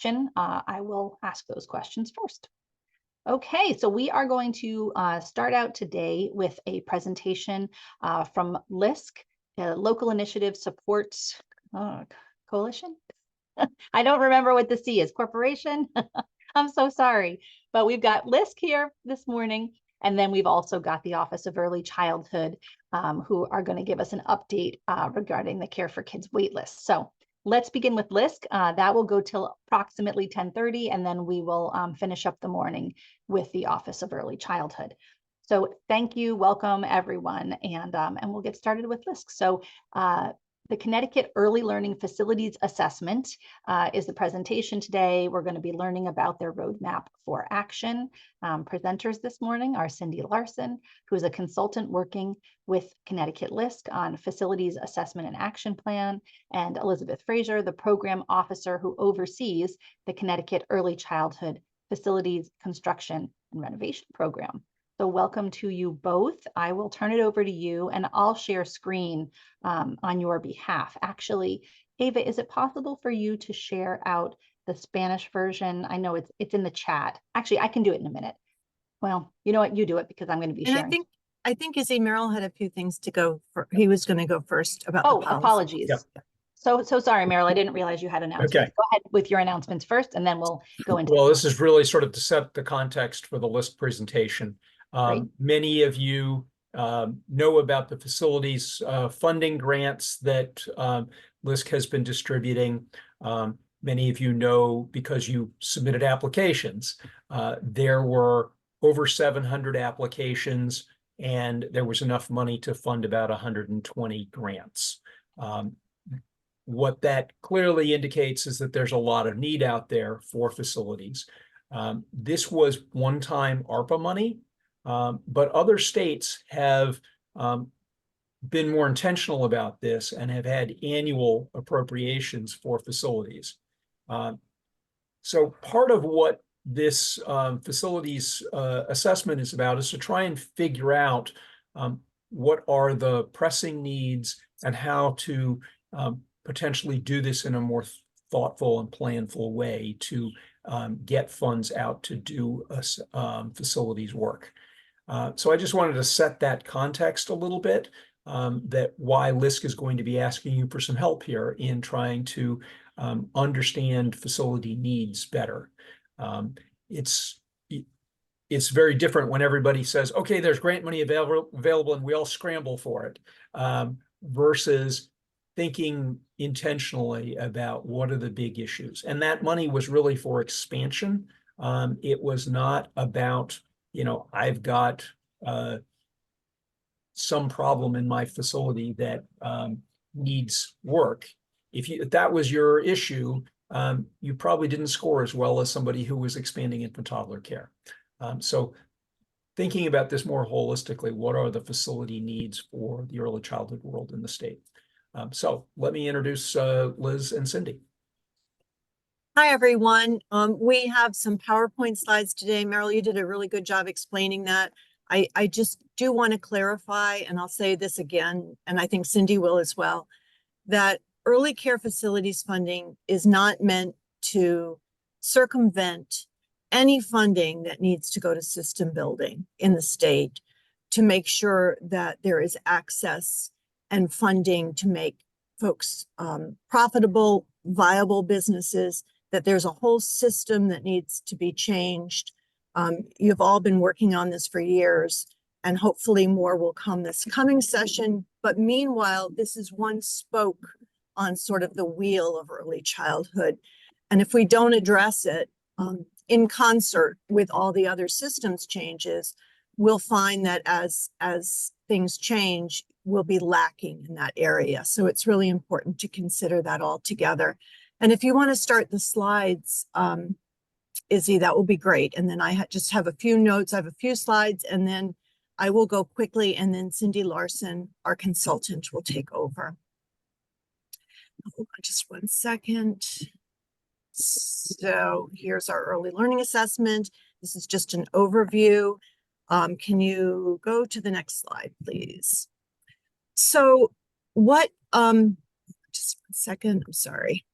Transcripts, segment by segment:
action, I will ask those questions first. Okay, so we are going to start out today with a presentation from LISC, Local Initiative Supports Coalition. I don't remember what the C is, corporation. I'm so sorry, but we've got LISC here this morning, and then we've also got the Office of Early Childhood, who are going to give us an update regarding the Care for Kids waitlist. So let's begin with LISC. That will go till approximately 10:30, and then we will finish up the morning with the Office of Early Childhood. So thank you, welcome everyone, and we'll get started with LISC. So the Connecticut Early Learning Facilities Assessment is the presentation today. We're going to be learning about their roadmap for action. Presenters this morning are Cindy Larson, who is a consultant working with Connecticut LISC on Facilities Assessment and Action Plan, and Elizabeth Frazier, the program officer who oversees the Connecticut Early Childhood Facilities Construction and Renovation Program. So welcome to you both. I will turn it over to you and I'll share screen on your behalf. Actually, Ava, is it possible for you to share out the Spanish version? I know it's in the chat. Actually, I can do it in a minute. Well, you know what? You do it because I'm going to be sharing. I think Izzy Merrill had a few things to go for. He was going to go first about the policy. Apologies. Yep. So sorry, Merrill. I didn't realize you had announcements. Okay. Go ahead with your announcements first, and then we'll go into. Well, this is really sort of to set the context for the LISC presentation. Many of you know about the facilities funding grants that LISC has been distributing. Many of you know because you submitted applications. There were over 700 applications, and there was enough money to fund about 120 grants. What that clearly indicates is that there's a lot of need out there for facilities. This was one-time ARPA money. But other states have been more intentional about this and have had annual appropriations for facilities. So part of what this facilities assessment is about is to try and figure out what are the pressing needs and how to potentially do this in a more thoughtful and planful way to get funds out to do facilities work. So I just wanted to set that context a little bit, that why LISC is going to be asking you for some help here in trying to understand facility needs better. It's very different when everybody says, okay, there's grant money available and we all scramble for it, versus thinking intentionally about what are the big issues. And that money was really for expansion. It was not about, I've got some problem in my facility that needs work. If that was your issue, you probably didn't score as well as somebody who was expanding infant toddler care. So thinking about this more holistically, what are the facility needs for the early childhood world in the state? So let me introduce Liz and Cindy. Hi, everyone. We have some PowerPoint slides today. Meryl, you did a really good job explaining that. I just do want to clarify, and I'll say this again, and I think Cindy will as well, that early care facilities funding is not meant to circumvent any funding that needs to go to system building in the state to make sure that there is access and funding to make folks profitable, viable businesses, that there's a whole system that needs to be changed. You've all been working on this for years, and hopefully more will come this coming session. But meanwhile, this is one spoke on sort of the wheel of early childhood. And if we don't address it in concert with all the other systems changes, we'll find that as things change, we'll be lacking in that area. So it's really important to consider that all together. And if you want to start the slides, Izzy, that will be great. And then I just have a few notes. I have a few slides, and then I will go quickly, and then Cindy Larson, our consultant, will take over. Hold on just one second. So here's our early learning assessment. This is just an overview. Can you go to the next slide, please? So what, just one second, I'm sorry.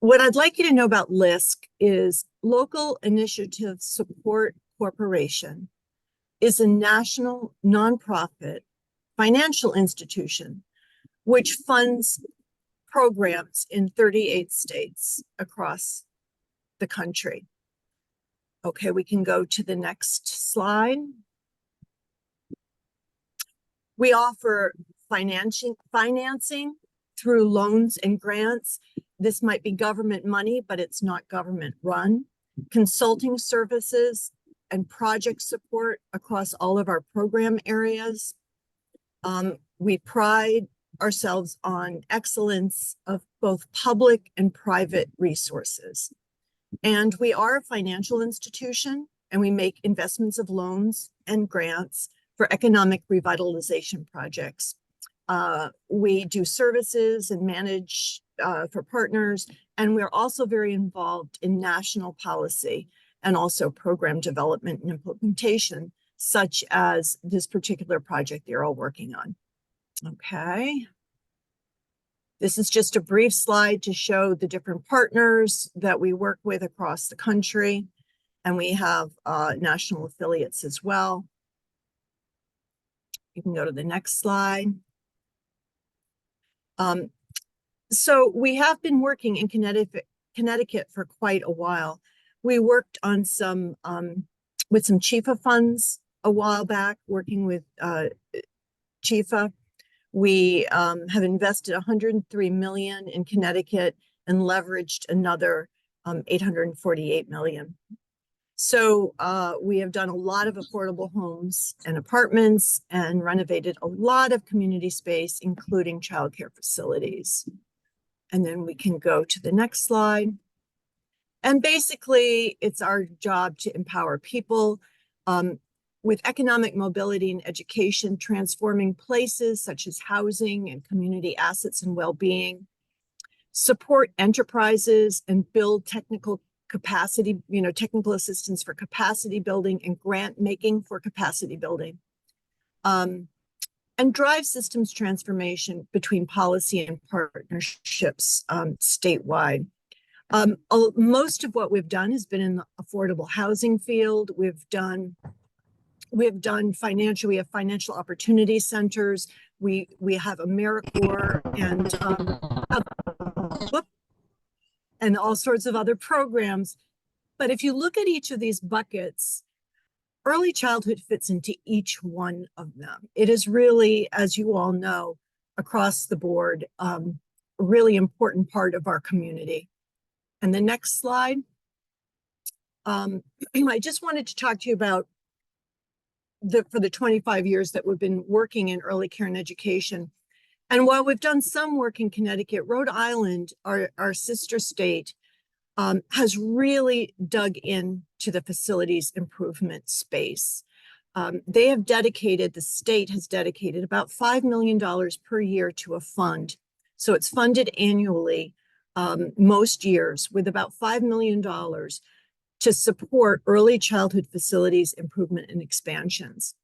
what I'd like you to know about LISC is Local Initiative Support Corporation is a national nonprofit financial institution which funds programs in 38 states across the country. Okay, we can go to the next slide. We offer financing through loans and grants. This might be government money, but it's not government run. Consulting services and project support across all of our program areas. We pride ourselves on excellence of both public and private resources. And we are a financial institution, and we make investments of loans and grants for economic revitalization projects. We do services and manage for partners, and we're also very involved in national policy and also program development and implementation, such as this particular project they're all working on. Okay. This is just a brief slide to show the different partners that we work with across the country, and we have national affiliates as well. You can go to the next slide. So we have been working in Connecticut for quite a while. We worked on some with some CHIFA funds a while back, working with CHIFA. We have invested $103 million in Connecticut and leveraged another $848 million. So we have done a lot of affordable homes and apartments and renovated a lot of community space, including childcare facilities. And then we can go to the next slide. And basically, it's our job to empower people with economic mobility and education, transforming places such as housing and community assets and well-being, support enterprises and build technical capacity, technical assistance for capacity building and grant making for capacity building, and drive systems transformation between policy and partnerships statewide. Most of what we've done has been in the affordable housing field. We have financial opportunity centers. We have AmeriCorps and all sorts of other programs. But if you look at each of these buckets, early childhood fits into each one of them. It is really, as you all know, across the board, a really important part of our community. And the next slide, I just wanted to talk to you about for the 25 years that we've been working in early care and education. And while we've done some work in Connecticut, Rhode Island, our sister state, has really dug into the facilities improvement space. The state has dedicated about $5 million per year to a fund. So it's funded annually, most years, with about $5 million to support early childhood facilities improvement and expansions.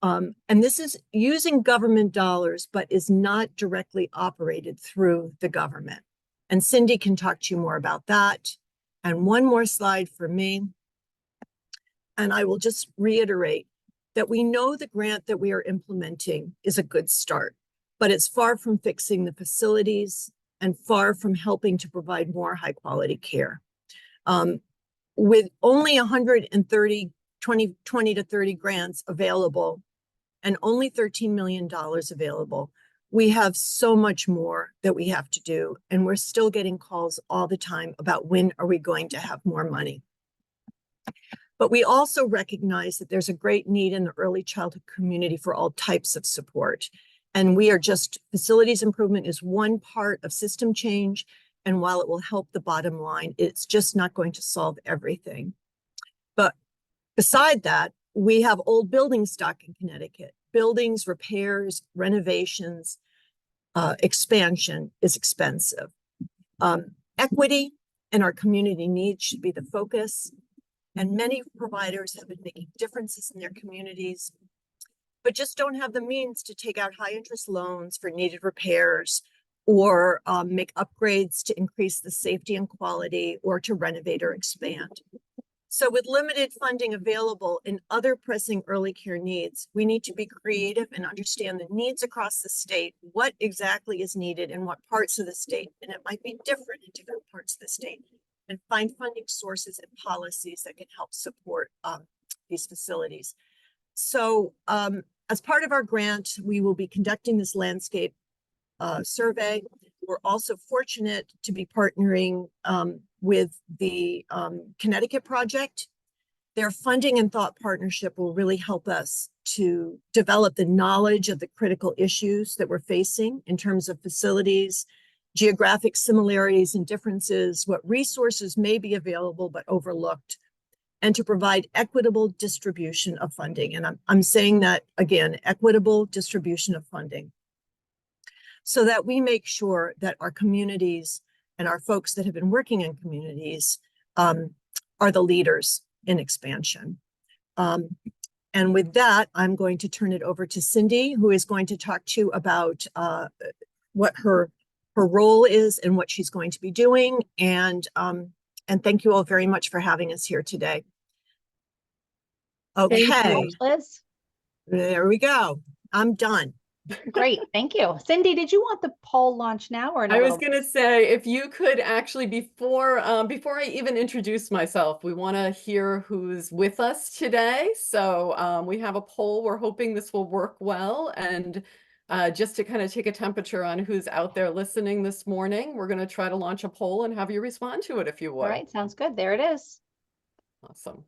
And this is using government dollars, but is not directly operated through the government. And Cindy can talk to you more about that. And one more slide for me. And I will just reiterate that we know the grant that we are implementing is a good start, but it's far from fixing the facilities and far from helping to provide more high quality care. With only 20 to 30 grants available and only $13 million available, we have so much more that we have to do. And we're still getting calls all the time about when are we going to have more money. But we also recognize that there's a great need in the early childhood community for all types of support. And facilities improvement is one part of system change. And while it will help the bottom line, it's just not going to solve everything. But beside that, we have old building stock in Connecticut. Buildings, repairs, renovations, expansion is expensive. Equity and our community needs should be the focus. And many providers have been making differences in their communities, but just don't have the means to take out high interest loans for needed repairs or make upgrades to increase the safety and quality, or to renovate or expand. So with limited funding available in other pressing early care needs, we need to be creative and understand the needs across the state, what exactly is needed in what parts of the state, and it might be different in different parts of the state, and find funding sources and policies that can help support these facilities. So as part of our grant, we will be conducting this landscape survey. We're also fortunate to be partnering with the Connecticut project. Their funding and thought partnership will really help us to develop the knowledge of the critical issues that we're facing in terms of facilities, geographic similarities and differences, what resources may be available but overlooked, and to provide equitable distribution of funding. And I'm saying that again, equitable distribution of funding, so that we make sure that our communities and our folks that have been working in communities are the leaders in expansion. And with that, I'm going to turn it over to Cindy, who is going to talk to you about what her role is and what she's going to be doing. And thank you all very much for having us here today. Okay, Thank you, Liz. There we go. I'm done. Great, thank you. Cindy, did you want the poll launch now or I was going to say, if you could actually, before I even introduce myself, we want to hear who's with us today. So we have a poll. We're hoping this will work well. And just to kind of take a temperature on who's out there listening this morning, we're going to try to launch a poll and have you respond to it if you would. All right, sounds good. There it is. Awesome.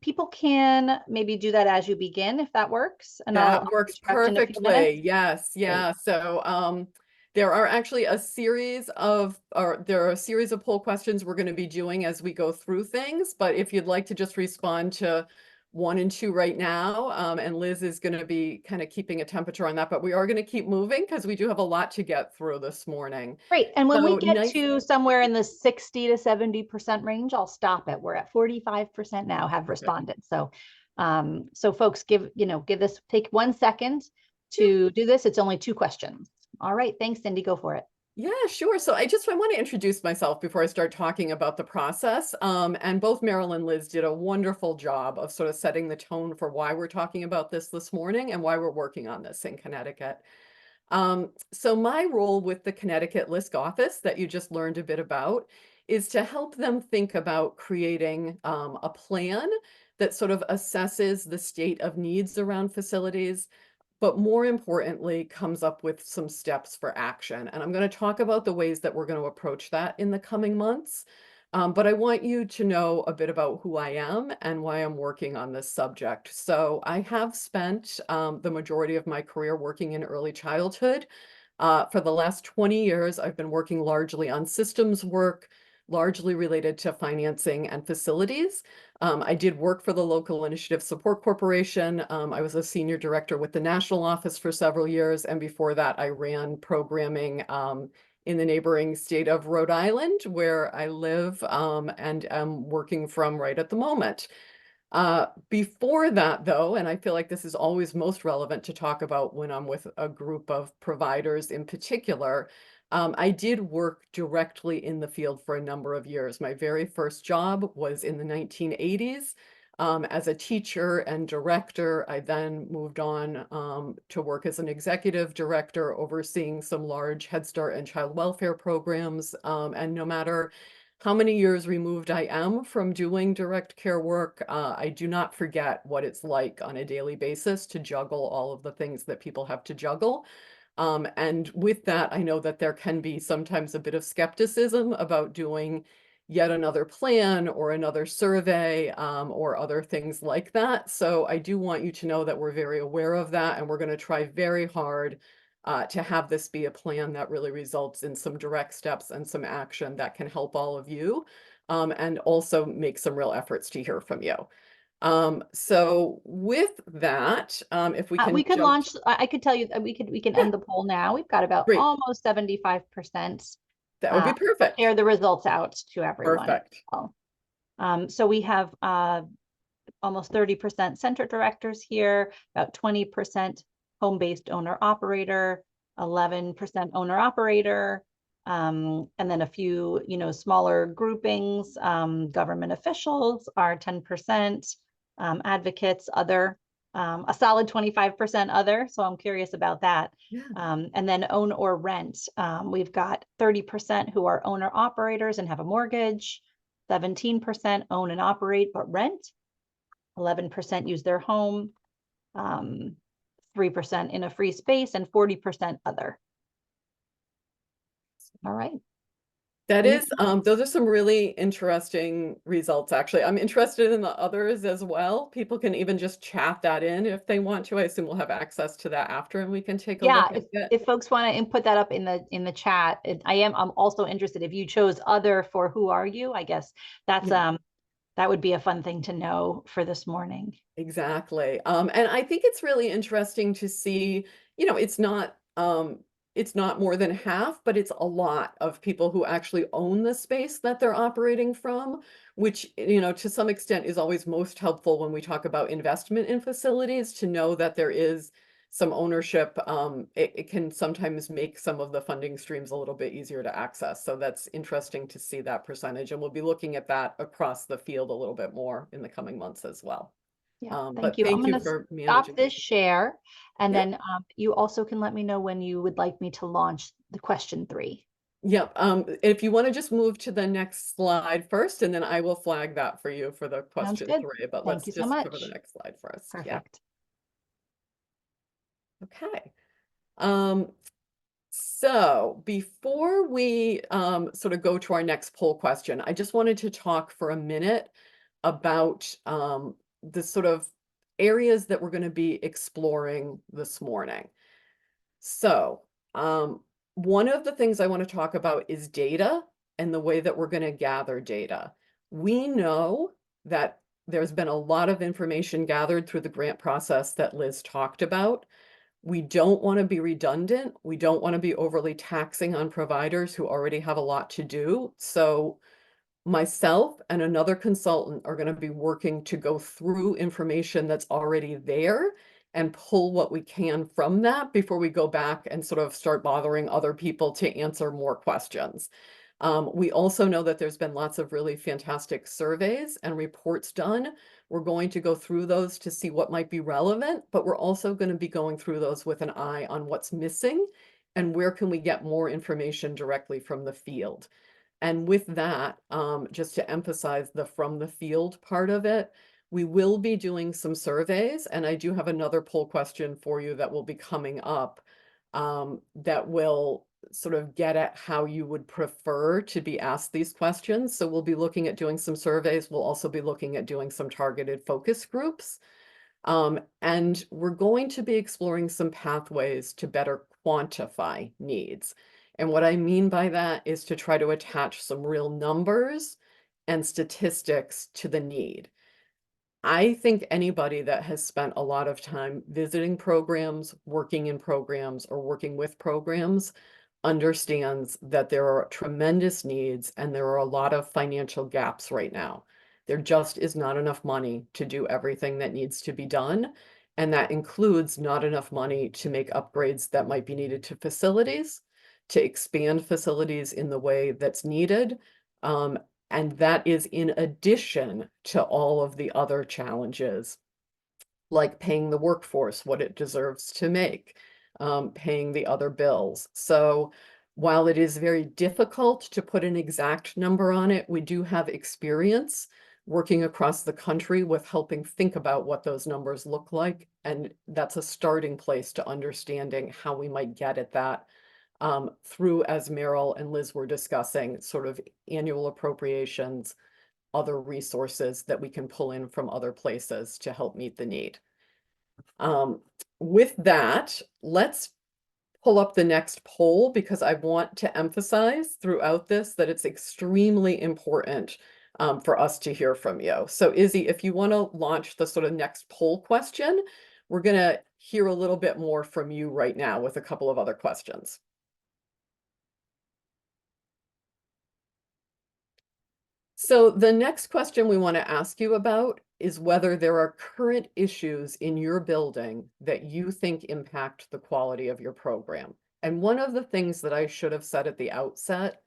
People can maybe do that as you begin, if that works. And that works perfectly. Yes. Yeah. Great. So there are actually a series of poll questions we're going to be doing as we go through things. But if you'd like to just respond to 1 and 2 right now, and Liz is going to be kind of keeping a temperature on that, but we are going to keep moving because we do have a lot to get through this morning. Great. And when we get to somewhere in the 60 to 70% range, I'll stop it. We're at 45% now have responded. So, so folks take 1 second to do this. It's only 2 questions. All right. Thanks, Cindy. Go for it. Yeah, sure. So I want to introduce myself before I start talking about the process. And both Meryl and Liz did a wonderful job of sort of setting the tone for why we're talking about this morning and why we're working on this in Connecticut. So my role with the Connecticut LISC office that you just learned a bit about is to help them think about creating a plan that sort of assesses the state of needs around facilities, but more importantly, comes up with some steps for action. And I'm going to talk about the ways that we're going to approach that in the coming months. But I want you to know a bit about who I am and why I'm working on this subject. So I have spent the majority of my career working in early childhood. For the last 20 years, I've been working largely on systems work, largely related to financing and facilities. I did work for the Local Initiative Support Corporation. I was a senior director with the national office for several years. And before that, I ran programming in the neighboring state of Rhode Island, where I live and am working from right at the moment. Before that, though, and I feel like this is always most relevant to talk about when I'm with a group of providers in particular, I did work directly in the field for a number of years. My very first job was in the 1980s. As a teacher and director, I then moved on to work as an executive director, overseeing some large Head Start and child welfare programs. And no matter how many years removed I am from doing direct care work, I do not forget what it's like on a daily basis to juggle all of the things that people have to juggle. And with that, I know that there can be sometimes a bit of skepticism about doing yet another plan or another survey or other things like that. So I do want you to know that we're very aware of that, and we're going to try very hard to have this be a plan that really results in some direct steps and some action that can help all of you and also make some real efforts to hear from you. So with that, if we can could launch, I could tell you that we can end the poll now. We've got about almost 75%. That would be perfect. Share the results out to everyone. Perfect. So we have almost 30% center directors here, about 20% home-based owner operator, 11% owner operator, and then a few, smaller groupings. Government officials are 10%, advocates, other, a solid 25% other. So I'm curious about that. Yeah. And then own or rent. We've got 30% who are owner operators and have a mortgage, 17% own and operate but rent, 11% use their home, 3% in a free space, and 40% other. All right. That is, those are some really interesting results, actually. I'm interested in the others as well. People can even just chat that in if they want to. I assume we'll have access to that after and we can take a look at it. If folks want to input that up in the chat, I'm also interested if you chose other for who are you, I guess that's that would be a fun thing to know for this morning. Exactly. And I think it's really interesting to see, it's not more than half, but it's a lot of people who actually own the space that they're operating from, which, to some extent is always most helpful when we talk about investment in facilities, to know that there is some ownership. It can sometimes make some of the funding streams a little bit easier to access. So that's interesting to see that percentage. And we'll be looking at that across the field a little bit more in the coming months as well. Yeah, But thank you. I'm thank you going for to stop managing. this share, and Yep. then you also can let me know when you would like me to launch the question 3. Yep. If you want to just move to the next slide first, and then I will flag that for you for the question 3. But Thank let's you so just much. cover the next slide first. Perfect. Yeah. Okay. So before we sort of go to our next poll question, I just wanted to talk for a minute about the sort of areas that we're going to be exploring this morning. So one of the things I want to talk about is data and the way that we're going to gather data. We know that there's been a lot of information gathered through the grant process that Liz talked about. We don't want to be redundant. We don't want to be overly taxing on providers who already have a lot to do. So myself and another consultant are going to be working to go through information that's already there and pull what we can from that before we go back and sort of start bothering other people to answer more questions. We also know that there's been lots of really fantastic surveys and reports done. We're going to go through those to see what might be relevant, but we're also going to be going through those with an eye on what's missing and where can we get more information directly from the field. And with that, just to emphasize the from the field part of it, we will be doing some surveys, and I do have another poll question for you that will be coming up that will sort of get at how you would prefer to be asked these questions. So we'll be looking at doing some surveys. We'll also be looking at doing some targeted focus groups. And we're going to be exploring some pathways to better quantify needs. And what I mean by that is to try to attach some real numbers and statistics to the need. I think anybody that has spent a lot of time visiting programs, working in programs, or working with programs understands that there are tremendous needs and there are a lot of financial gaps right now. There just is not enough money to do everything that needs to be done. And that includes not enough money to make upgrades that might be needed to facilities, to expand facilities in the way that's needed. And that is in addition to all of the other challenges, like paying the workforce what it deserves to make, paying the other bills. So while it is very difficult to put an exact number on it, we do have experience working across the country with helping think about what those numbers look like. And that's a starting place to understanding how we might get at that through, as Meryl and Liz were discussing, sort of annual appropriations, other resources that we can pull in from other places to help meet the need. With that, let's pull up the next poll because I want to emphasize throughout this that it's extremely important for us to hear from you. So Izzy, if you want to launch the sort of next poll question, we're going to hear a little bit more from you right now with a couple of other questions. So the next question we want to ask you about is whether there are current issues in your building that you think impact the quality of your program. And one of the things that I should have said at the outset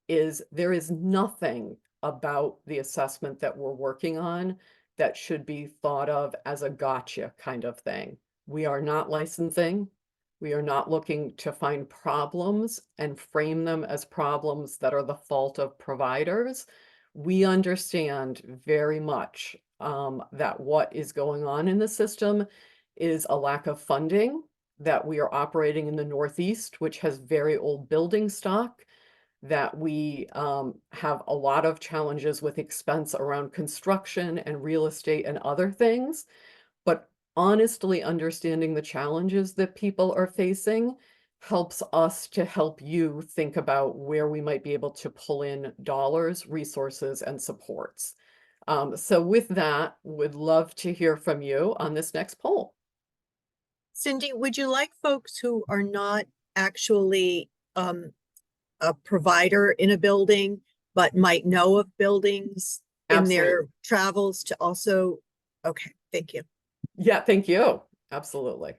is there is nothing about the assessment that we're working on that should be thought of as a gotcha kind of thing. We are not licensing. We are not looking to find problems and frame them as problems that are the fault of providers. We understand very much that what is going on in the system is a lack of funding, that we are operating in the Northeast, which has very old building stock, that we have a lot of challenges with expense around construction and real estate and other things. But honestly understanding the challenges that people are facing helps us to help you think about where we might be able to pull in dollars, resources, and supports. So with that, would love to hear from you on this next poll. Cindy, would you like folks who are not actually a provider in a building, but might know of buildings in their Absolutely. travels to also? Okay, thank you. Yeah, thank you. Absolutely.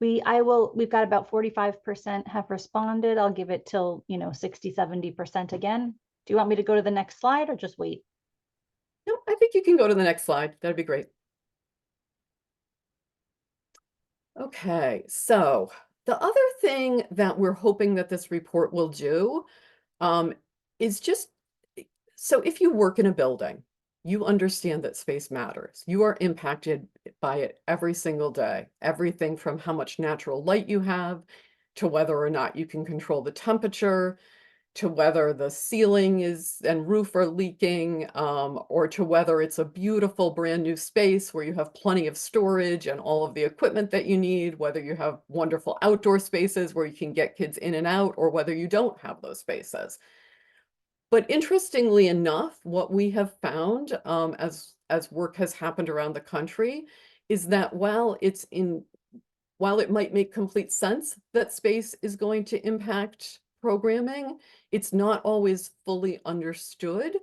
We've got about 45% have responded. I'll give it till, 60, 70% again. Do you want me to go to the next slide or just wait? No, I think you can go to the next slide. That'd be great. Okay, so the other thing that we're hoping that this report will do is just, so if you work in a building, you understand that space matters. You are impacted by it every single day. Everything from how much natural light you have, to whether or not you can control the temperature, to whether the ceiling and roof are leaking, or to whether it's a beautiful brand new space where you have plenty of storage and all of the equipment that you need, whether you have wonderful outdoor spaces where you can get kids in and out, or whether you don't have those spaces. But interestingly enough, what we have found as work has happened around the country is that while it might make complete sense that space is going to impact programming, it's not always fully understood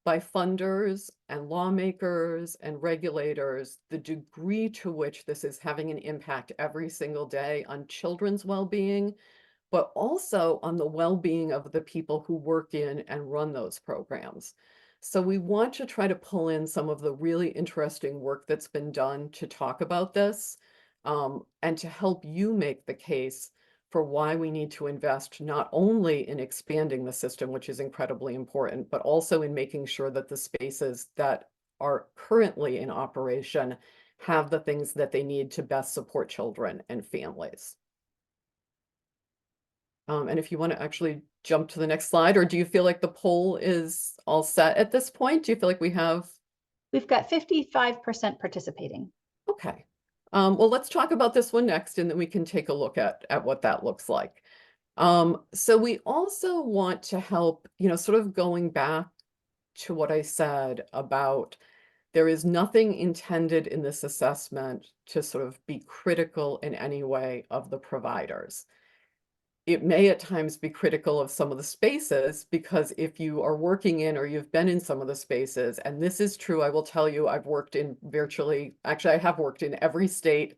by funders and lawmakers and regulators, the degree to which this is having an impact every single day on children's well-being, but also on the well-being of the people who work in and run those programs. So we want to try to pull in some of the really interesting work that's been done to talk about this, and to help you make the case for why we need to invest not only in expanding the system, which is incredibly important, but also in making sure that the spaces that are currently in operation have the things that they need to best support children and families. And if you want to actually jump to the next slide, or do you feel like the poll is all set at this point? Do you feel like we've got 55% participating. Okay. Well, let's talk about this one next, and then we can take a look at what that looks like. So we also want to help, sort of going back to what I said about there is nothing intended in this assessment to sort of be critical in any way of the providers. It may at times be critical of some of the spaces, because if you are working in or you've been in some of the spaces, and this is true, I will tell you, I've worked in I have worked in every state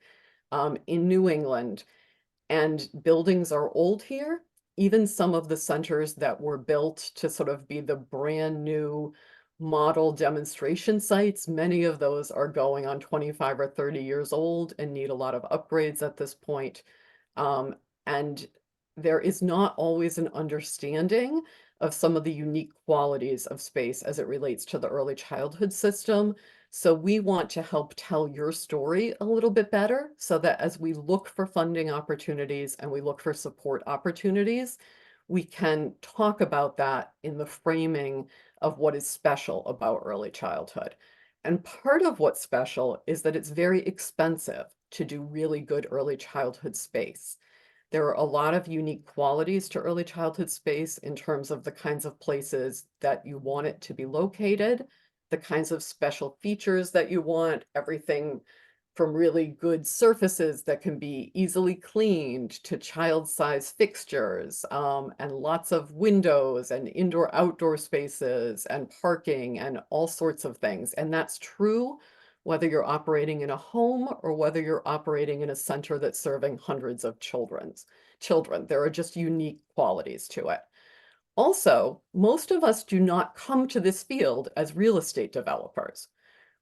in New England, and buildings are old here. Even some of the centers that were built to sort of be the brand new model demonstration sites, many of those are going on 25 or 30 years old and need a lot of upgrades at this point. And there is not always an understanding of some of the unique qualities of space as it relates to the early childhood system. So we want to help tell your story a little bit better, so that as we look for funding opportunities and we look for support opportunities, we can talk about that in the framing of what is special about early childhood. And part of what's special is that it's very expensive to do really good early childhood space. There are a lot of unique qualities to early childhood space in terms of the kinds of places that you want it to be located, the kinds of special features that you want, everything from really good surfaces that can be easily cleaned to child-size fixtures, and lots of windows and indoor-outdoor spaces and parking and all sorts of things. And that's true whether you're operating in a home or whether you're operating in a center that's serving hundreds of children. There are just unique qualities to it. Also, most of us do not come to this field as real estate developers.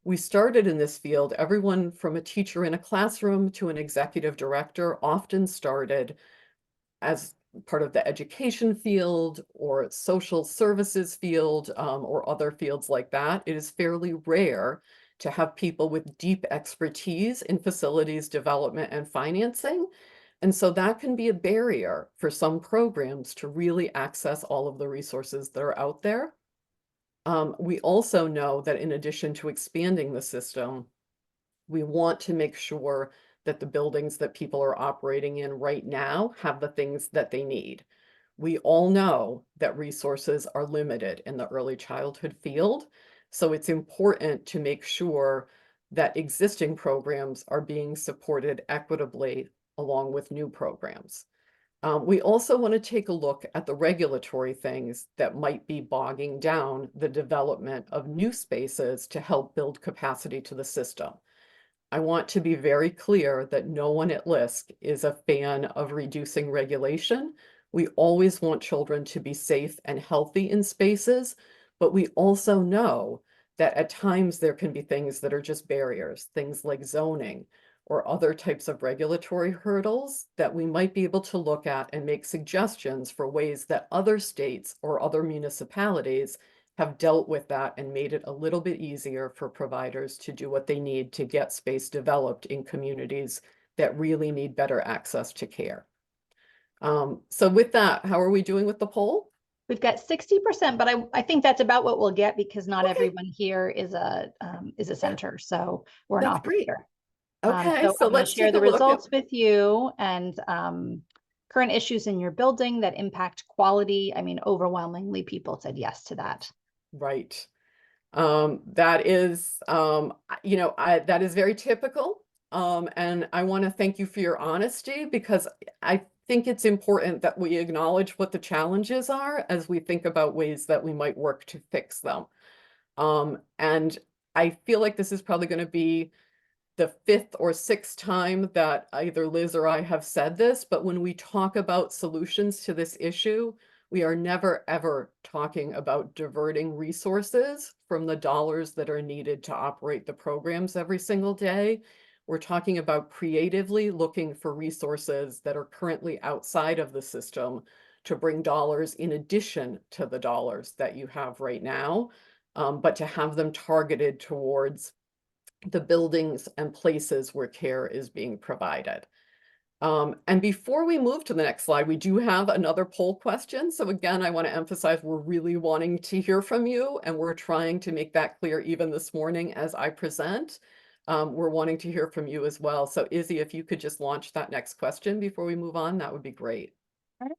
We started in this field, everyone from a teacher in a classroom to an executive director often started as part of the education field or social services field, or other fields like that. It is fairly rare to have people with deep expertise in facilities development and financing. And so that can be a barrier for some programs to really access all of the resources that are out there. We also know that in addition to expanding the system, we want to make sure that the buildings that people are operating in right now have the things that they need. We all know that resources are limited in the early childhood field, so it's important to make sure that existing programs are being supported equitably along with new programs. We also want to take a look at the regulatory things that might be bogging down the development of new spaces to help build capacity to the system. I want to be very clear that no one at LISC is a fan of reducing regulation. We always want children to be safe and healthy in spaces, but we also know that at times there can be things that are just barriers, things like zoning or other types of regulatory hurdles that we might be able to look at and make suggestions for ways that other states or other municipalities have dealt with that and made it a little bit easier for providers to do what they need to get space developed in communities that really need better access to care. So with that, how are we doing with the poll? We've got 60%, but I think that's about what we'll get because not Okay. everyone here is a center, so we're an That's great. operator. Okay, So so I'm going to let's share take the a look results at, with you and current issues in your building that impact quality. I mean, overwhelmingly, people said yes to that. right. That is, that is very typical. And I want to thank you for your honesty because I think it's important that we acknowledge what the challenges are as we think about ways that we might work to fix them. And I feel like this is probably going to be the 5th or 6th time that either Liz or I have said this, but when we talk about solutions to this issue, we are never ever talking about diverting resources from the dollars that are needed to operate the programs every single day. We're talking about creatively looking for resources that are currently outside of the system to bring dollars in addition to the dollars that you have right now, but to have them targeted towards the buildings and places where care is being provided. And before we move to the next slide, we do have another poll question. So again, I want to emphasize we're really wanting to hear from you, and we're trying to make that clear even this morning as I present. We're wanting to hear from you as well. So Izzy, if you could just launch that next question before we move on, that would be great. All right.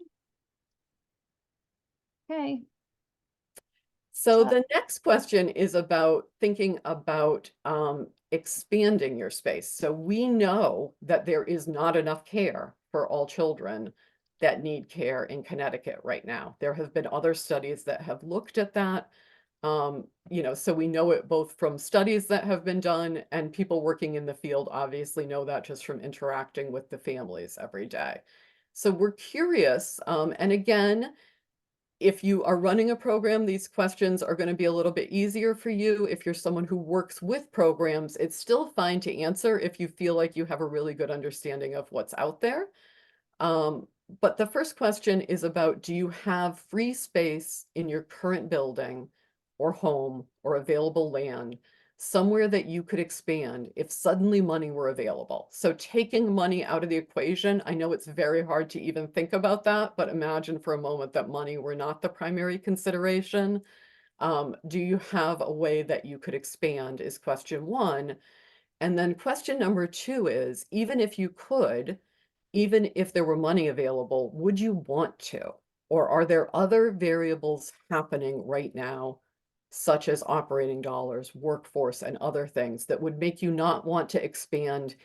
Okay. So the next question is about thinking about expanding your space. So we know that there is not enough care for all children that need care in Connecticut right now. There have been other studies that have looked at that. So we know it both from studies that have been done and people working in the field obviously know that just from interacting with the families every day. So we're curious, and again, if you are running a program, these questions are going to be a little bit easier for you. If you're someone who works with programs, it's still fine to answer if you feel like you have a really good understanding of what's out there. But the first question is about, do you have free space in your current building or home or available land somewhere that you could expand if suddenly money were available? So taking money out of the equation, I know it's very hard to even think about that, but imagine for a moment that money were not the primary consideration. Do you have a way that you could expand is question one. And then question number two is, even if you could, even if there were money available, would you want to? Or are there other variables happening right now, such as operating dollars, workforce, and other things that would make you not want to expand,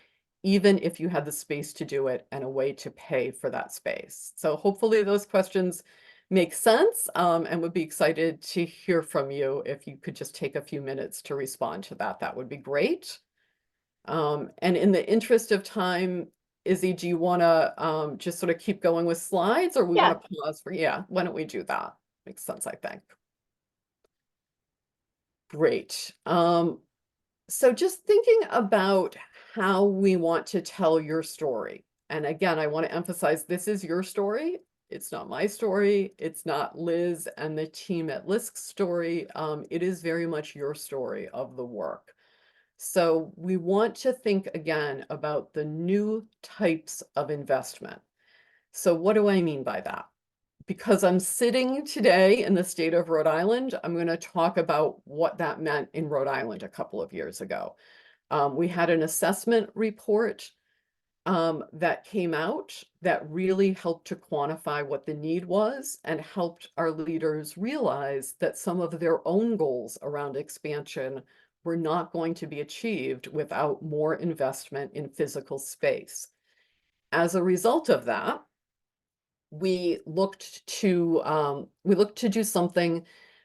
even if you had the space to do it and a way to pay for that space? So hopefully those questions make sense, and would be excited to hear from you. If you could just take a few minutes to respond to that, that would be great. And in the interest of time, Izzy, do you want to just sort of keep going with slides, or we Yeah. want to pause for, yeah, why don't we do that? Makes sense, I think. Great. So just thinking about how we want to tell your story. And again, I want to emphasize this is your story. It's not my story. It's not Liz and the team at LISC's story. It is very much your story of the work. So we want to think again about the new types of investment. So what do I mean by that? Because I'm sitting today in the state of Rhode Island, I'm going to talk about what that meant in Rhode Island a couple of years ago. We had an assessment report that came out that really helped to quantify what the need was and helped our leaders realize that some of their own goals around expansion were not going to be achieved without more investment in physical space. As a result of that, we looked to do something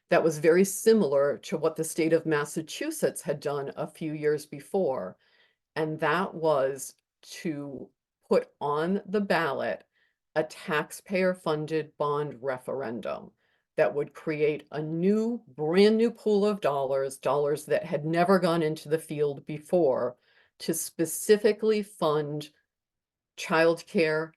that was very similar to what the state of Massachusetts had done a few years before, and that was to put on the ballot a taxpayer-funded bond referendum that would create a brand new pool of dollars that had never gone into the field before, to specifically fund childcare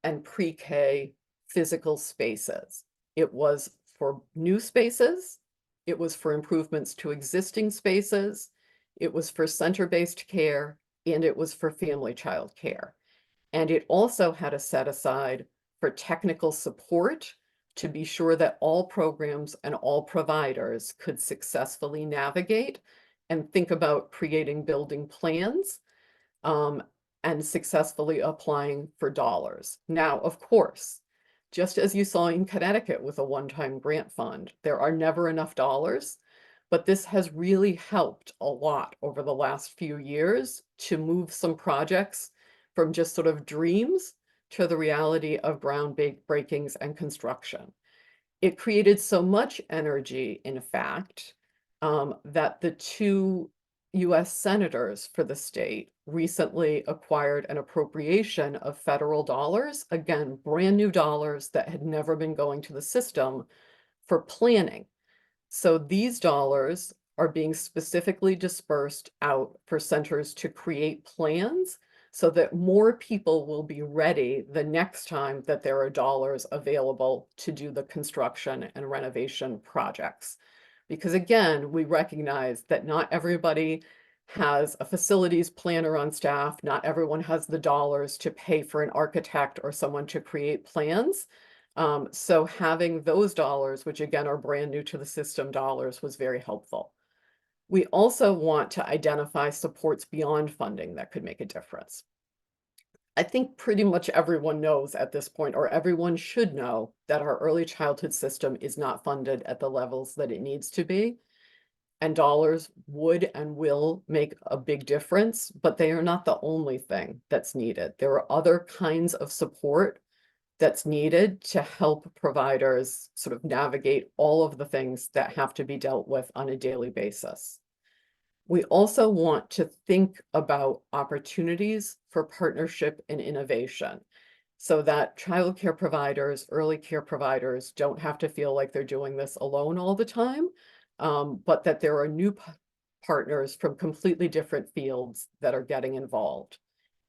and pre-K physical spaces. It was for new spaces, it was for improvements to existing spaces, it was for center-based care, and it was for family child care. And it also had a set aside for technical support to be sure that all programs and all providers could successfully navigate and think about creating building plans and successfully applying for dollars. Now, of course, just as you saw in Connecticut with a one-time grant fund, there are never enough dollars, but this has really helped a lot over the last few years to move some projects from just sort of dreams to the reality of groundbreakings and construction. It created so much energy, in fact, that the two US senators for the state recently acquired an appropriation of federal dollars, again, brand new dollars that had never been going to the system, for planning. So these dollars are being specifically dispersed out for centers to create plans so that more people will be ready the next time that there are dollars available to do the construction and renovation projects. Because again, we recognize that not everybody has a facilities planner on staff, not everyone has the dollars to pay for an architect or someone to create plans. So having those dollars, which again are brand new to the system dollars, was very helpful. We also want to identify supports beyond funding that could make a difference. I think pretty much everyone knows at this point, or everyone should know, that our early childhood system is not funded at the levels that it needs to be. And dollars would and will make a big difference, but they are not the only thing that's needed. There are other kinds of support that's needed to help providers sort of navigate all of the things that have to be dealt with on a daily basis. We also want to think about opportunities for partnership and innovation so that childcare providers, early care providers don't have to feel like they're doing this alone all the time, but that there are new partners from completely different fields that are getting involved.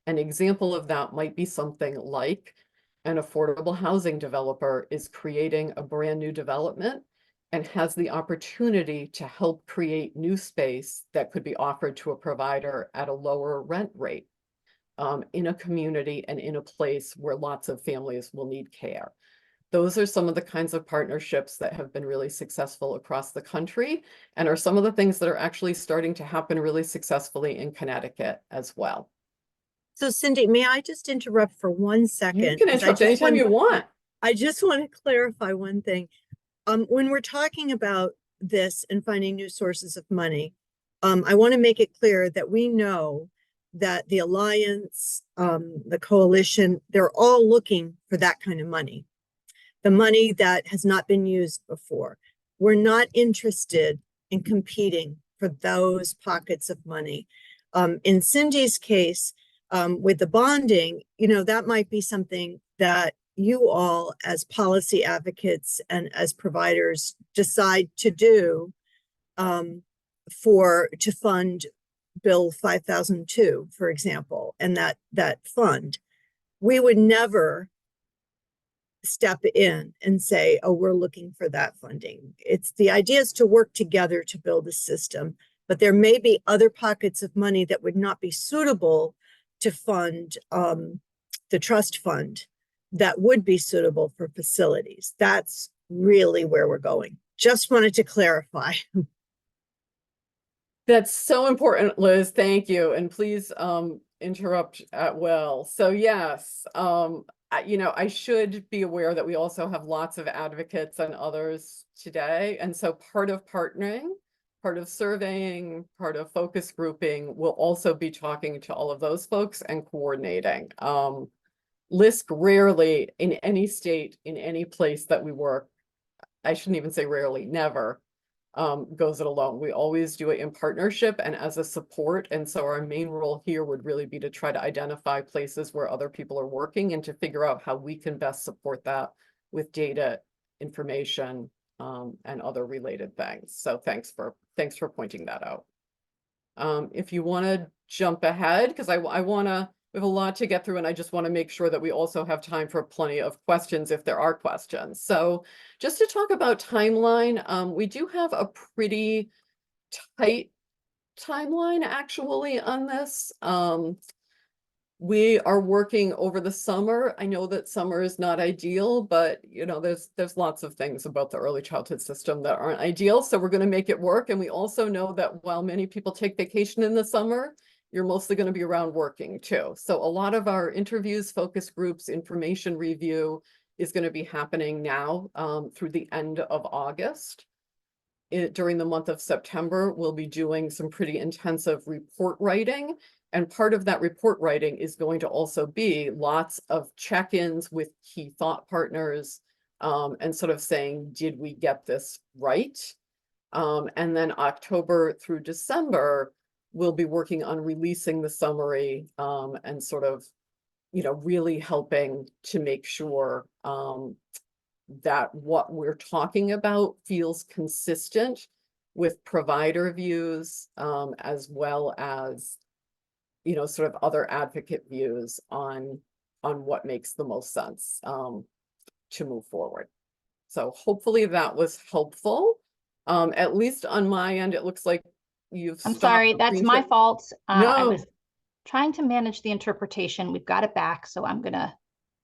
An example of that might be something like an affordable housing developer is creating a brand new development and has the opportunity to help create new space that could be offered to a provider at a lower rent rate in a community and in a place where lots of families will need care. Those are some of the kinds of partnerships that have been really successful across the country and are some of the things that are actually starting to happen really successfully in Connecticut as well. So Cindy, may I just interrupt for 1 second? You can interrupt anytime you want. I just want to clarify one thing. When we're talking about this and finding new sources of money, I want to make it clear that we know that the Alliance, the coalition, they're all looking for that kind of money. The money that has not been used before. We're not interested in competing for those pockets of money. In Cindy's case, with the bonding, you know, that might be something that you all as policy advocates and as providers decide to do to fund Bill 5002, for example, and that fund. We would never step in and say, oh, we're looking for that funding. The idea is to work together to build a system, but there may be other pockets of money that would not be suitable to fund the trust fund that would be suitable for facilities. That's really where we're going. Just wanted to clarify. That's so important, Liz. Thank you. And please interrupt at will. So yes, you know, I should be aware that we also have lots of advocates and others today. And so part of partnering, part of surveying, part of focus grouping will also be talking to all of those folks and coordinating. LISC rarely in any state, in any place that we work, I shouldn't even say rarely, never, goes it alone. We always do it in partnership and as a support. And so our main role here would really be to try to identify places where other people are working and to figure out how we can best support that with data, information, and other related things. So thanks for pointing that out. If you want to jump ahead, because we have a lot to get through, and I just want to make sure that we also have time for plenty of questions if there are questions. So just to talk about timeline, we do have a pretty tight timeline actually on this. We are working over the summer. I know that summer is not ideal, but you know, there's lots of things about the early childhood system that aren't ideal. So we're going to make it work. And we also know that while many people take vacation in the summer, you're mostly going to be around working too. So a lot of our interviews, focus groups, information review is going to be happening now through the end of August. During the month of September, we'll be doing some pretty intensive report writing. And part of that report writing is going to also be lots of check-ins with key thought partners and sort of saying, did we get this right? And then October through December, we'll be working on releasing the summary and sort of, you know, really helping to make sure that what we're talking about feels consistent with provider views as well as, you know, sort of other advocate views on what makes the most sense to move forward. So hopefully that was helpful. At least on my end, it looks like I'm sorry, that's my fault. No. I was trying to manage the interpretation. We've got it back. So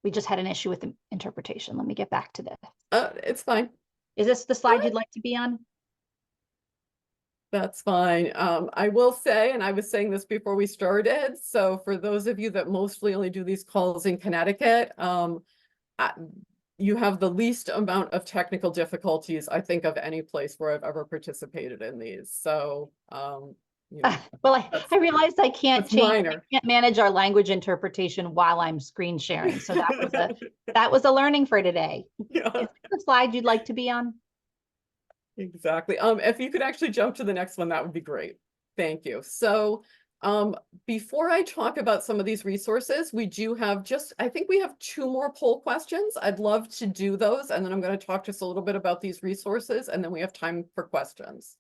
we just had an issue with the interpretation. Let me get back to this. It's fine. Is this the slide you'd like to be on? That's fine. I will say, and I was saying this before we started, so for those of you that mostly only do these calls in Connecticut, you have the least amount of technical difficulties, I think, of any place where I've ever participated in these. So, you know, well, I realized I can't manage our language interpretation while I'm screen sharing. So that was a learning for today. Yeah. Is this the slide you'd like to be on? Exactly. If you could actually jump to the next one, that would be great. Thank you. So before I talk about some of these resources, we do have I think we have 2 more poll questions. I'd love to do those. And then I'm going to talk just a little bit about these resources, and then we have time for questions.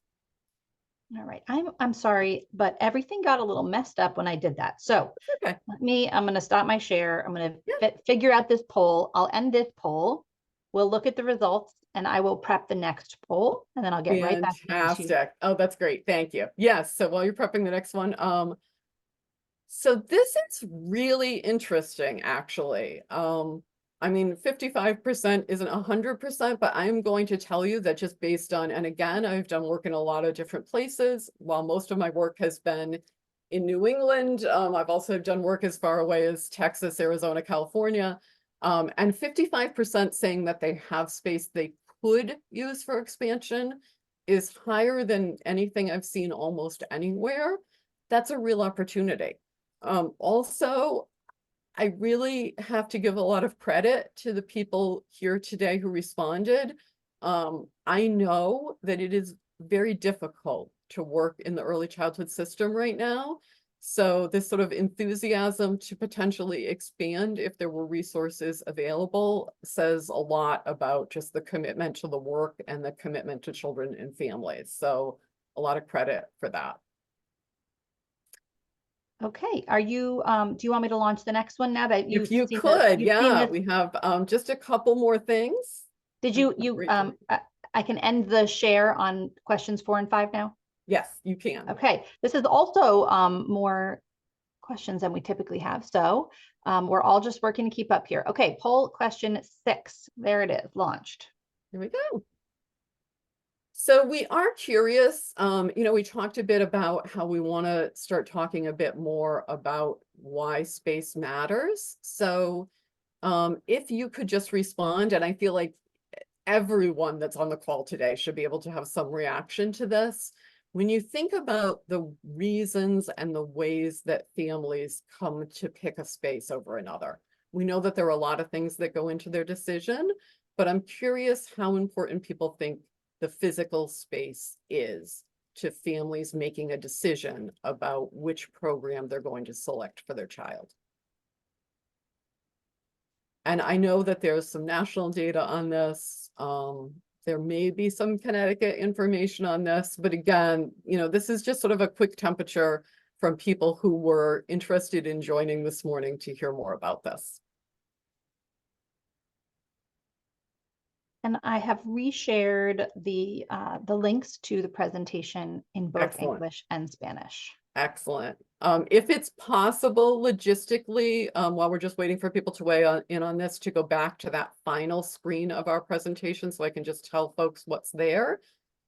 All right. I'm sorry, but everything got a little messed up when I did that. So okay. I'm going to stop my share. I'm going to figure out this poll. I'll end this poll. We'll look at the results and I will prep the next poll, and then I'll get right back to you. Oh, that's great. Thank you. Yes. So while you're prepping the next one, so this is really interesting, actually. I mean, 55% isn't 100%, but I'm going to tell you that just based on, and again, I've done work in a lot of different places. While most of my work has been in New England, I've also done work as far away as Texas, Arizona, California. And 55% saying that they have space they could use for expansion is higher than anything I've seen almost anywhere. That's a real opportunity. Also, I really have to give a lot of credit to the people here today who responded. I know that it is very difficult to work in the early childhood system right now. So this sort of enthusiasm to potentially expand if there were resources available says a lot about just the commitment to the work and the commitment to children and families. So a lot of credit for that. Okay, are you, do you want me to launch the next one now that you've If you seen could, you've seen yeah, this? we have just a couple more things. Did Great job. I can end the share on questions 4 and 5 now? Yes, you can. Okay, this is also more questions than we typically have. So we're all just working to keep up here. Okay, poll question 6. There it is, launched. Here we go. So we are curious, we talked a bit about how we want to start talking a bit more about why space matters. So if you could just respond, and I feel like everyone that's on the call today should be able to have some reaction to this. When you think about the reasons and the ways that families come to pick a space over another, we know that there are a lot of things that go into their decision, but I'm curious how important people think the physical space is to families making a decision about which program they're going to select for their child. And I know that there's some national data on this. There may be some Connecticut information on this, but again, this is just sort of a quick temperature from people who were interested in joining this morning to hear more about this. And I have reshared the links to the presentation in both Excellent. English and Spanish. Excellent. If it's possible logistically, while we're just waiting for people to weigh in on this, to go back to that final screen of our presentation so I can just tell folks what's there.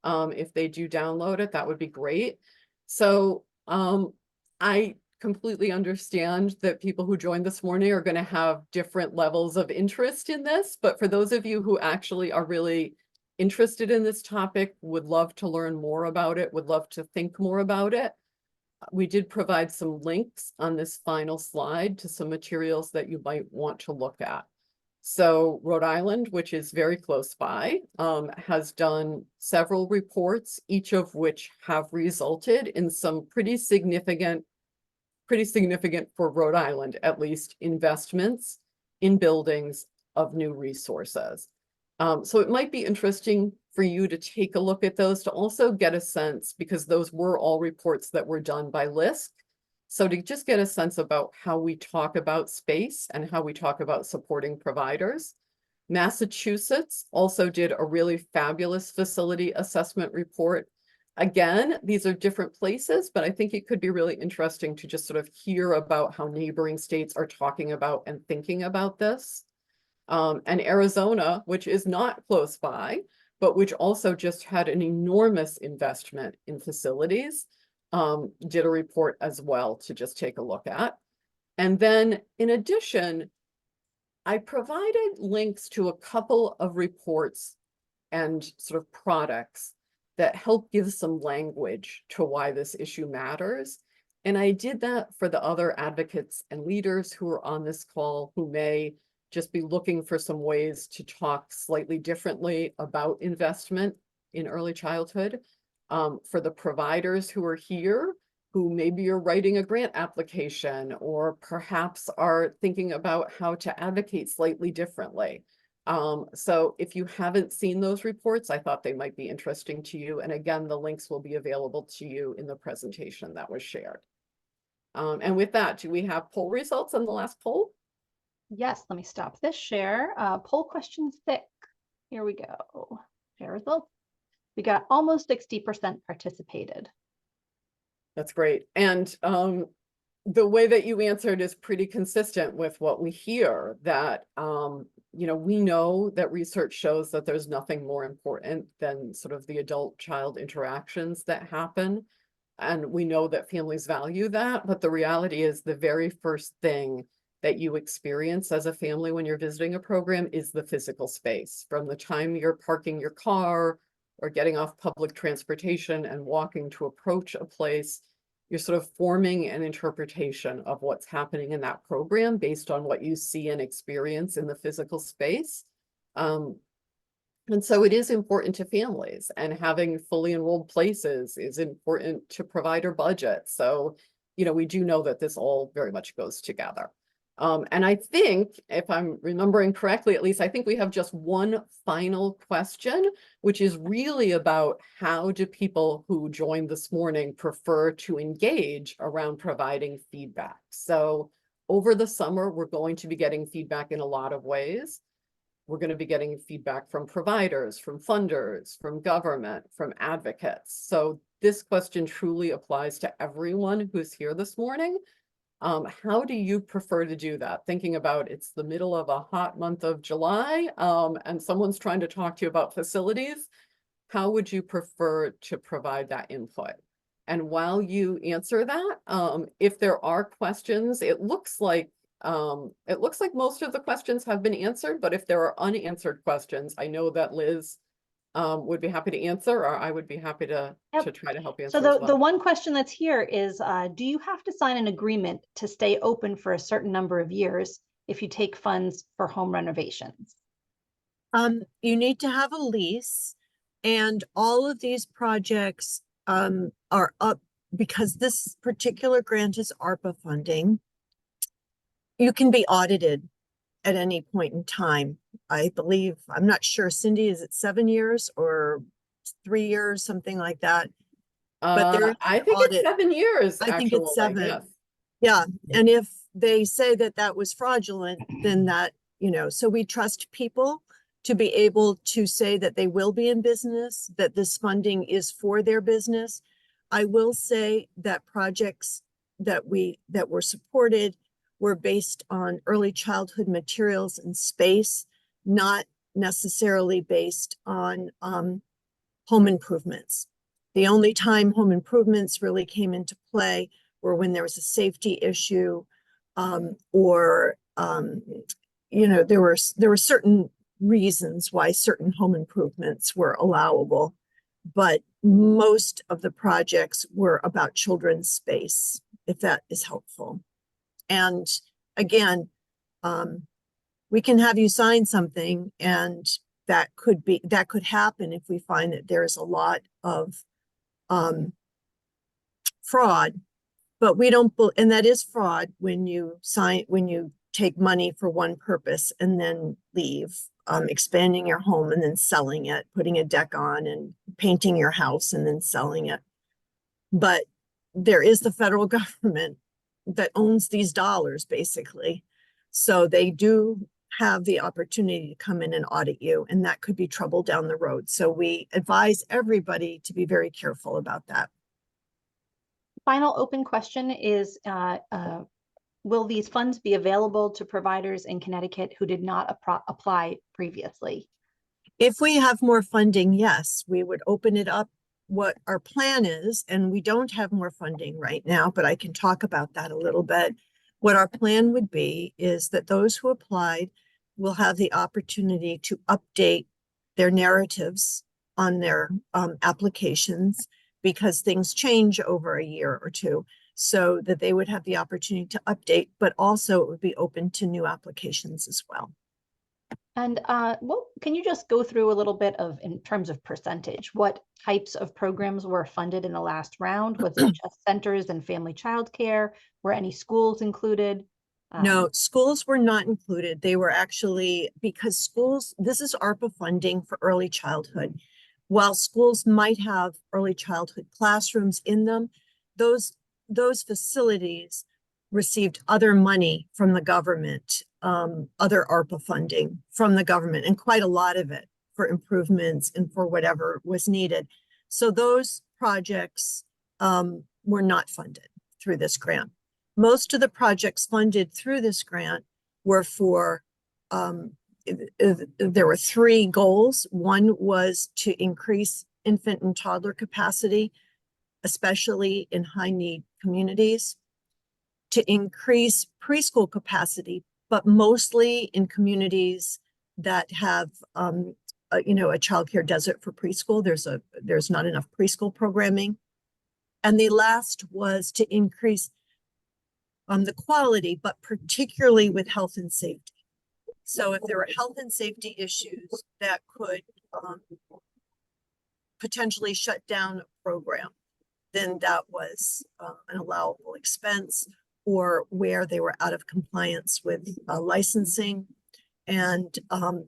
If they do download it, that would be great. So I completely understand that people who joined this morning are going to have different levels of interest in this, but for those of you who actually are really interested in this topic, would love to learn more about it, would love to think more about it, we did provide some links on this final slide to some materials that you might want to look at. So Rhode Island, which is very close by, has done several reports, each of which have resulted in some pretty significant for Rhode Island, at least, investments in buildings of new resources. So it might be interesting for you to take a look at those, to also get a sense, because those were all reports that were done by LISC. So to just get a sense about how we talk about space and how we talk about supporting providers. Massachusetts also did a really fabulous facility assessment report. Again, these are different places, but I think it could be really interesting to just sort of hear about how neighboring states are talking about and thinking about this. And Arizona, which is not close by, but which also just had an enormous investment in facilities, did a report as well to just take a look at. And then in addition, I provided links to a couple of reports and sort of products that help give some language to why this issue matters. And I did that for the other advocates and leaders who are on this call who may just be looking for some ways to talk slightly differently about investment in early childhood. For the providers who are here, who maybe are writing a grant application or perhaps are thinking about how to advocate slightly differently. So if you haven't seen those reports, I thought they might be interesting to you. And again, the links will be available to you in the presentation that was shared. And with that, do we have poll results on the last poll? Yes, let me stop this share. Poll question 6. Here we go. Share results. We got almost 60% participated. That's great. And the way that you answered is pretty consistent with what we hear, that we know that research shows that there's nothing more important than sort of the adult-child interactions that happen. And we know that families value that, but the reality is the very first thing that you experience as a family when you're visiting a program is the physical space. From the time you're parking your car or getting off public transportation and walking to approach a place, you're sort of forming an interpretation of what's happening in that program based on what you see and experience in the physical space. And so it is important to families, and having fully enrolled places is important to provider budget. So you know, we do know that this all very much goes together. And I think, if I'm remembering correctly, at least I think we have just one final question, which is really about how do people who joined this morning prefer to engage around providing feedback. So over the summer, we're going to be getting feedback in a lot of ways. We're going to be getting feedback from providers, from funders, from government, from advocates. So this question truly applies to everyone who's here this morning. How do you prefer to do that? Thinking about it's the middle of a hot month of July, and someone's trying to talk to you about facilities. How would you prefer to provide that input? And while you answer that, if there are questions, it looks like most of the questions have been answered, but if there are unanswered questions, I know that Liz would be happy to answer, or I would be happy to try to help answer So as well. the one question that's here is, do you have to sign an agreement to stay open for a certain number of years if you take funds for home renovations? You need to have a lease, and all of these projects are up because this particular grant is ARPA funding. You can be audited at any point in time. I believe, I'm not sure, Cindy, is it 7 years or 3 years, something like that? But there is I an think audit. it's 7 years. I think it's actually, 7. yes. Yeah, and if they say that that was fraudulent, then that, so we trust people to be able to say that they will be in business, that this funding is for their business. I will say that projects that were supported were based on early childhood materials and space, not necessarily based on home improvements. The only time home improvements really came into play were when there was a safety issue, or there were certain reasons why certain home improvements were allowable, but most of the projects were about children's space, if that is helpful. And again, we can have you sign something, and that could happen if we find that there's a lot of fraud. But we don't, and that is fraud when you take money for one purpose and then leave, expanding your home and then selling it, putting a deck on and painting your house and then selling it. But there is the federal government that owns these dollars, basically. So they do have the opportunity to come in and audit you, and that could be trouble down the road. So we advise everybody to be very careful about that. Final open question is, will these funds be available to providers in Connecticut who did not apply previously? If we have more funding, yes, we would open it up. What our plan is, and we don't have more funding right now, but I can talk about that a little bit. What our plan would be is that those who applied will have the opportunity to update their narratives on their applications, because things change over a year or two, so that they would have the opportunity to update, but also it would be open to new applications as well. And can you just go through a little bit in terms of percentage, what types of programs were funded in the last round? Was it just centers and family childcare? Were any schools included? No, schools were not included. They were actually, because schools, this is ARPA funding for early childhood. While schools might have early childhood classrooms in them, those facilities received other money from the government, other ARPA funding from the government, and quite a lot of it for improvements and for whatever was needed. So those projects were not funded through this grant. Most of the projects funded through this grant were for, there were 3 goals. One was to increase infant and toddler capacity, especially in high-need communities, to increase preschool capacity, but mostly in communities that have, a childcare desert for preschool. There's not enough preschool programming. And the last was to increase the quality, but particularly with health and safety. So if there were health and safety issues that could potentially shut down a program, then that was an allowable expense, or where they were out of compliance with licensing. And,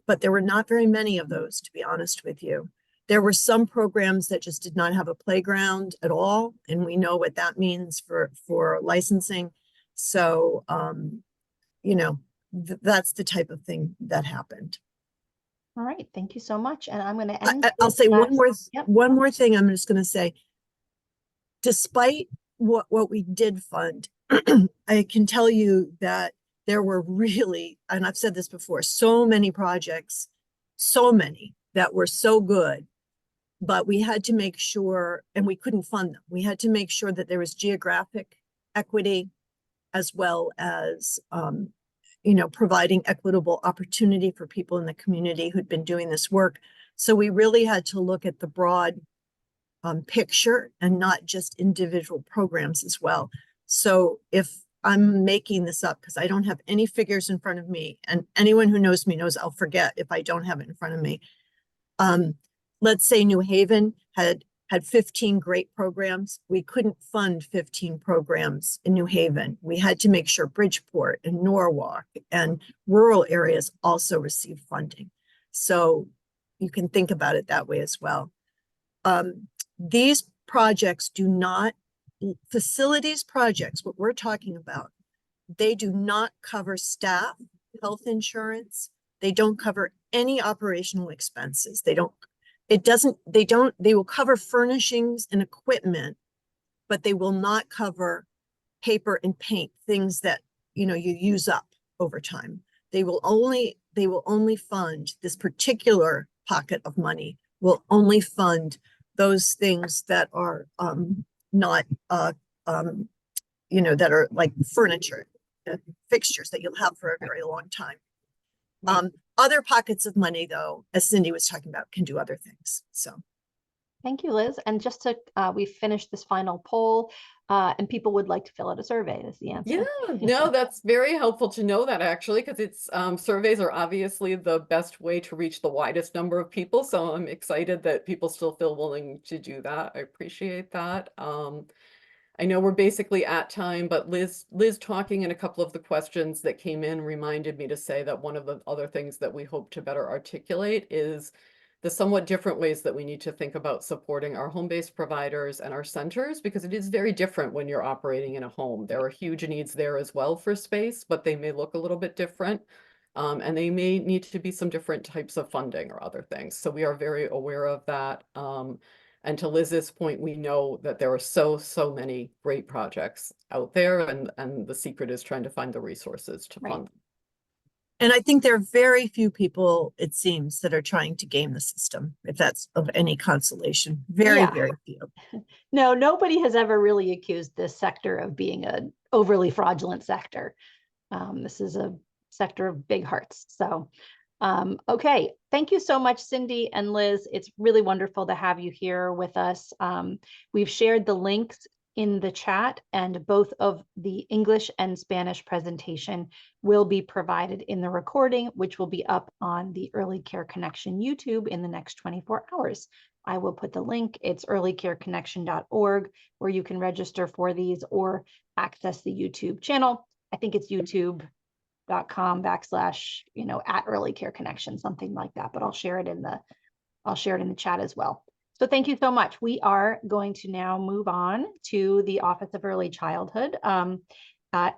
but there were not very many of those, to be honest with you. There were some programs that just did not have a playground at all, and we know what that means for licensing. So, you know, that's the type of thing that happened. All right, thank you so much. And I'm going to end. I'll say one more thing. I'm just going to say, despite what we did fund, I can tell you that there were really, and I've said this before, so many projects, so many that were so good, but we had to make sure, and we couldn't fund them. We had to make sure that there was geographic equity, as well as, you know, providing equitable opportunity for people in the community who'd been doing this work. So we really had to look at the broad picture and not just individual programs as well. So if I'm making this up because I don't have any figures in front of me, and anyone who knows me knows I'll forget if I don't have it in front of me. Let's say New Haven had 15 great programs. We couldn't fund 15 programs in New Haven. We had to make sure Bridgeport and Norwalk and rural areas also received funding. So you can think about it that way as well. These projects do not, facilities projects, what we're talking about, they do not cover staff, health insurance. They don't cover any operational expenses. They will cover furnishings and equipment, but they will not cover paper and paint, things that, you know, you use up over time. They will only fund this particular pocket of money, will only fund those things that are not, you know, that are like furniture, fixtures that you'll have for a very long time. Other pockets of money, though, as Cindy was talking about, can do other things. So thank you, Liz. And just to, we finished this final poll, and people would like to fill out a survey is the answer. Yeah, no, that's very helpful to know that, actually, because it's surveys are obviously the best way to reach the widest number of people. So I'm excited that people still feel willing to do that. I appreciate that. I know we're basically at time, but Liz talking in a couple of the questions that came in reminded me to say that one of the other things that we hope to better articulate is the somewhat different ways that we need to think about supporting our home-based providers and our centers, because it is very different when you're operating in a home. There are huge needs there as well for space, but they may look a little bit different. And they may need to be some different types of funding or other things. So we are very aware of that. And to Liz's point, we know that there are so many great projects out there, and the secret is trying to find the resources to fund them. And I think there are very few people, it seems, that are trying to game the system, if that's of any consolation. Very few. No, nobody has ever really accused this sector of being an overly fraudulent sector. This is a sector of big hearts. So, okay. Thank you so much, Cindy and Liz. It's really wonderful to have you here with us. We've shared the links in the chat, and both of the English and Spanish presentation will be provided in the recording, which will be up on the Early Care Connection YouTube in the next 24 hours. I will put the link. It's earlycareconnection.org, where you can register for these or access the YouTube channel. I think it's youtube.com/ at Early Care Connection, something like that, but I'll share it in the chat as well. So thank you so much. We are going to now move on to the Office of Early Childhood. Ava,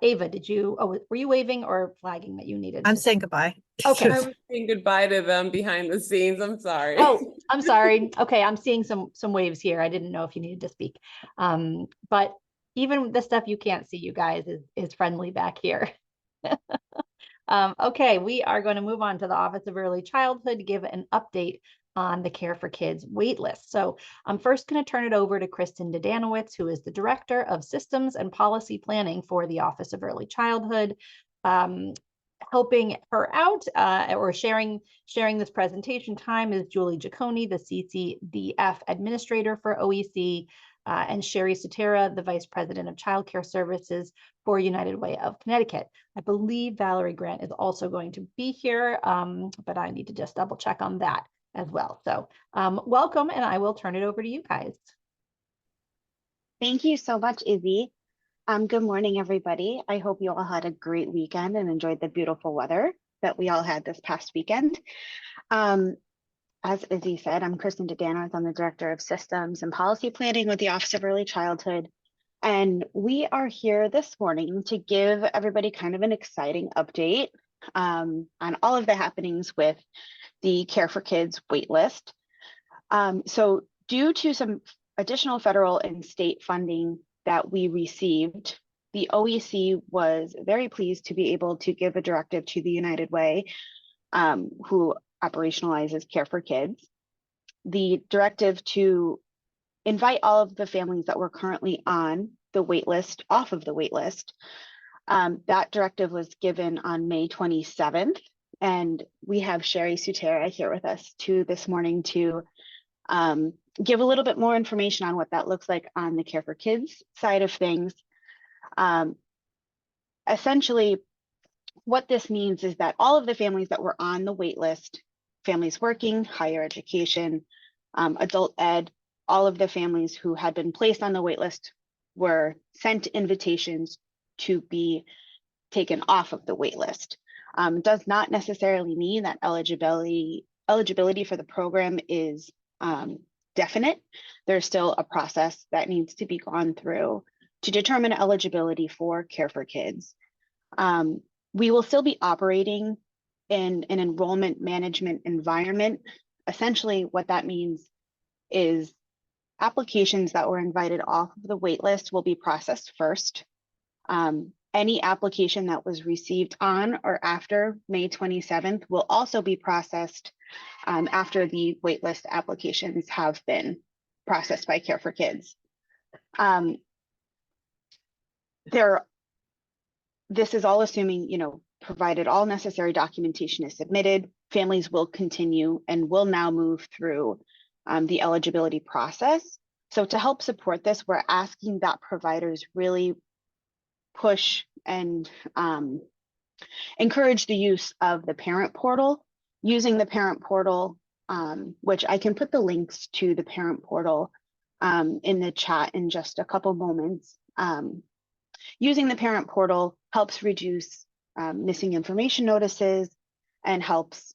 were you waving or flagging that you needed? I'm saying goodbye. Okay. I'm saying goodbye to them behind the scenes. I'm sorry. Oh, I'm sorry. Okay, I'm seeing some waves here. I didn't know if you needed to speak. But even the stuff you can't see, you guys, is friendly back here. Okay, we are going to move on to the Office of Early Childhood to give an update on the Care for Kids waitlist. So I'm first going to turn it over to Kristen Dodanowitz, who is the Director of Systems and Policy Planning for the Office of Early Childhood. Helping her out or sharing this presentation time is Julie Giacone, the CCDF Administrator for OEC, and Sherry Sotera, the Vice President of Child Care Services for United Way of Connecticut. I believe Valerie Grant is also going to be here, but I need to just double check on that as well. So welcome, and I will turn it over to you guys. Thank you so much, Izzy. Good morning, everybody. I hope you all had a great weekend and enjoyed the beautiful weather that we all had this past weekend. As Izzy said, I'm Kristen DeDanos. I'm the Director of Systems and Policy Planning with the Office of Early Childhood. And we are here this morning to give everybody kind of an exciting update on all of the happenings with the Care for Kids waitlist. So due to some additional federal and state funding that we received, the OEC was very pleased to be able to give a directive to the United Way, who operationalizes Care for Kids, the directive to invite all of the families that were currently on the wait list off of the wait list. That directive was given on May 27th, and we have Sherry Sutera here with us too this morning to give a little bit more information on what that looks like on the Care for Kids side of things. Essentially, what this means is that all of the families that were on the wait list, families working, higher education, adult ed, all of the families who had been placed on the wait list were sent invitations to be taken off of the wait list. Does not necessarily mean that eligibility for the program is definite. There's still a process that needs to be gone through to determine eligibility for Care for Kids. We will still be operating in an enrollment management environment. Essentially, what that means is applications that were invited off of the wait list will be processed first. Any application that was received on or after May 27th will also be processed after the waitlist applications have been processed by Care for Kids. This is all assuming, provided all necessary documentation is submitted, families will continue and will now move through the eligibility process. So to help support this, we're asking that providers really push and encourage the use of the parent portal. Using the parent portal, which I can put the links to the parent portal in the chat in just a couple moments. Using the parent portal helps reduce missing information notices and helps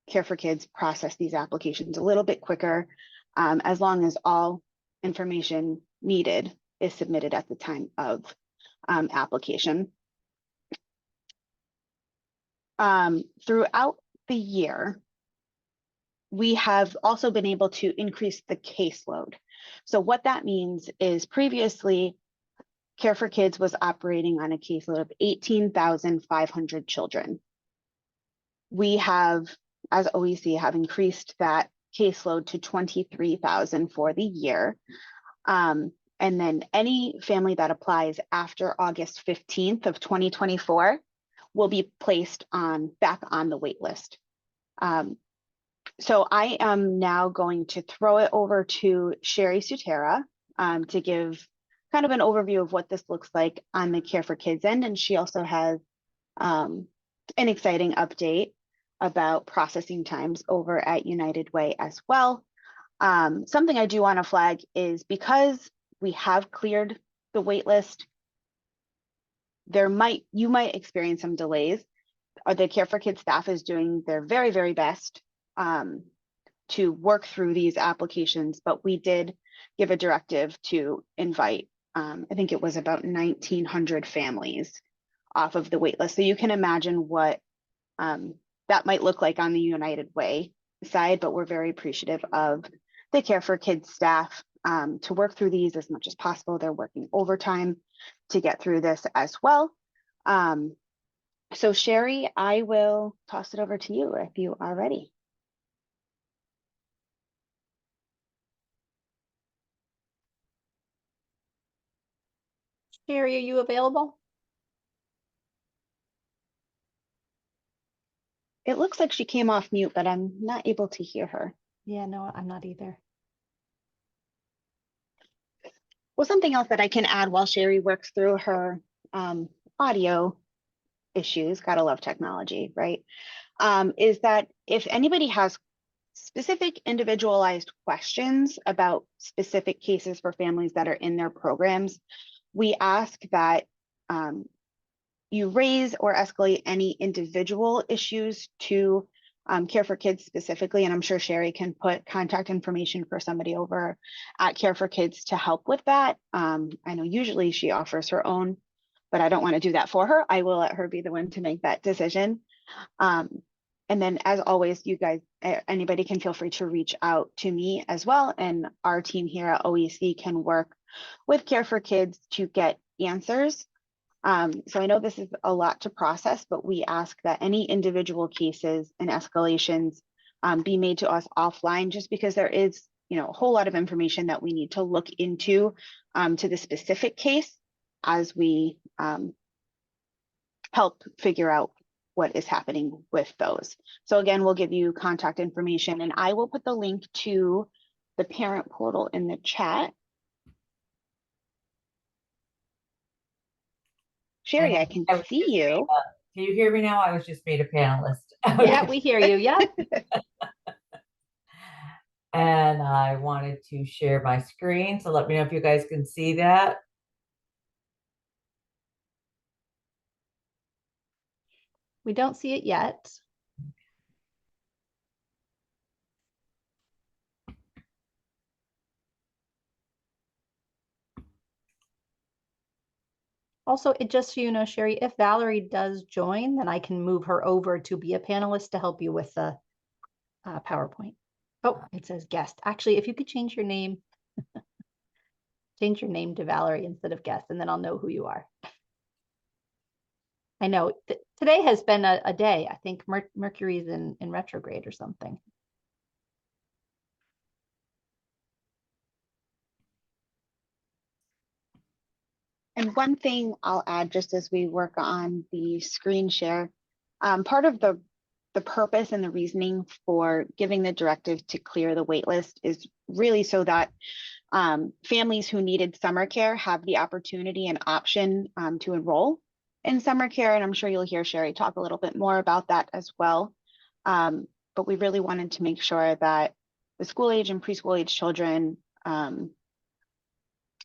Care for Kids process these applications a little bit quicker, as long as all information needed is submitted at the time of application. Throughout the year, we have also been able to increase the caseload. So what that means is previously, Care for Kids was operating on a caseload of 18,500 children. We have, as OEC, have increased that caseload to 23,000 for the year. And then any family that applies after August 15th of 2024 will be placed back on the wait list. So I am now going to throw it over to Sherry Sutera to give kind of an overview of what this looks like on the Care for Kids end. And she also has an exciting update about processing times over at United Way as well. Something I do want to flag is because we have cleared the wait list, you might experience some delays. The Care for Kids staff is doing their very, very best to work through these applications, but we did give a directive to invite, I think it was about 1,900 families off of the wait list. So you can imagine what that might look like on the United Way side, but we're very appreciative of the Care for Kids staff to work through these as much as possible. They're working overtime to get through this as well. So Sherry, I will toss it over to you if you are ready. Sherry, are you available? It looks like she came off mute, but I'm not able to hear her. Yeah, no, I'm not either. Well, something else that I can add while Sherry works through her audio issues, gotta love technology, right? Is that if anybody has specific individualized questions about specific cases for families that are in their programs, we ask that you raise or escalate any individual issues to Care for Kids specifically, and I'm sure Sherry can put contact information for somebody over at Care for Kids to help with that. I know usually she offers her own, but I don't want to do that for her. I will let her be the one to make that decision. And then, as always, you guys, anybody can feel free to reach out to me as well, and our team here at OEC can work with Care for Kids to get answers. So I know this is a lot to process, but we ask that any individual cases and escalations be made to us offline, just because there is, a whole lot of information that we need to look into to the specific case as we help figure out what is happening with those. So again, we'll give you contact information, and I will put the link to the parent portal in the chat. Sherry, I can see you. Can you hear me now? I was just made a panelist. Yeah, we hear you. Yeah. And I wanted to share my screen, so let me know if you guys can see that. We don't see it yet. Also, just so you know, Sherry, if Valerie does join, then I can move her over to be a panelist to help you with the PowerPoint. Oh, it says guest. Actually, if you could change your name, change your name to Valerie instead of guest, and then I'll know who you are. I know today has been a day. I think Mercury's in retrograde or something. And one thing I'll add, just as we work on the screen share, part of the purpose and the reasoning for giving the directive to clear the wait list is really so that families who needed summer care have the opportunity and option to enroll in summer care. And I'm sure you'll hear Sherry talk a little bit more about that as well. But we really wanted to make sure that the school age and preschool age children,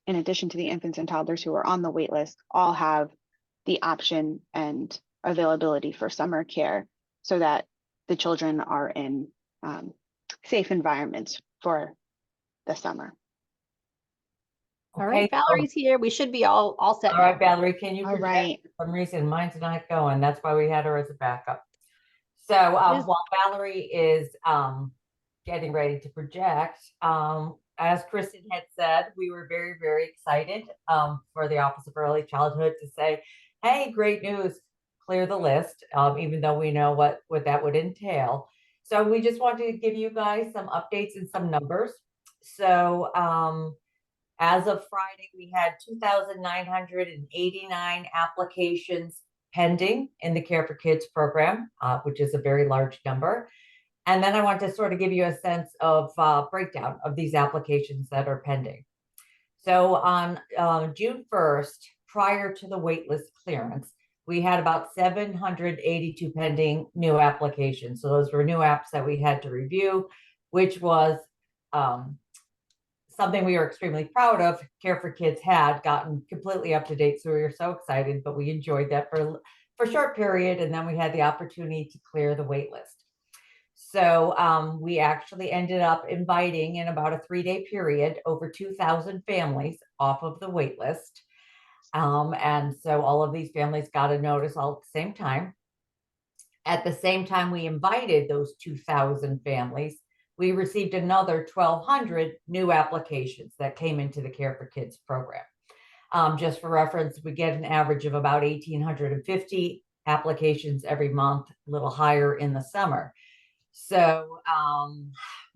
in addition to the infants and toddlers who are on the wait list, all have the option and availability for summer care, so that the children are in safe environments for the summer. All right, Okay, Valerie's here. We should be all set. All right, Valerie, can you All project? right. For some reason, mine's not going. That's why we had her as a backup. So while Valerie is getting ready to project, as Kristen had said, we were very, very excited for the Office of Early Childhood to say, hey, great news, clear the list, even though we know what that would entail. So we just wanted to give you guys some updates and some numbers. So as of Friday, we had 2,989 applications pending in the Care for Kids program, which is a very large number. And then I want to sort of give you a sense of breakdown of these applications that are pending. So on June 1st, prior to the waitlist clearance, we had about 782 pending new applications. So those were new apps that we had to review, which was something we were extremely proud of. Care for Kids had gotten completely up to date, so we were so excited, but we enjoyed that for a short period, and then we had the opportunity to clear the wait list. So we actually ended up inviting, in about a 3-day period, over 2,000 families off of the wait list. And so all of these families got a notice all at the same time. At the same time we invited those 2,000 families, we received another 1,200 new applications that came into the Care for Kids program. Just for reference, we get an average of about 1,850 applications every month, a little higher in the summer. So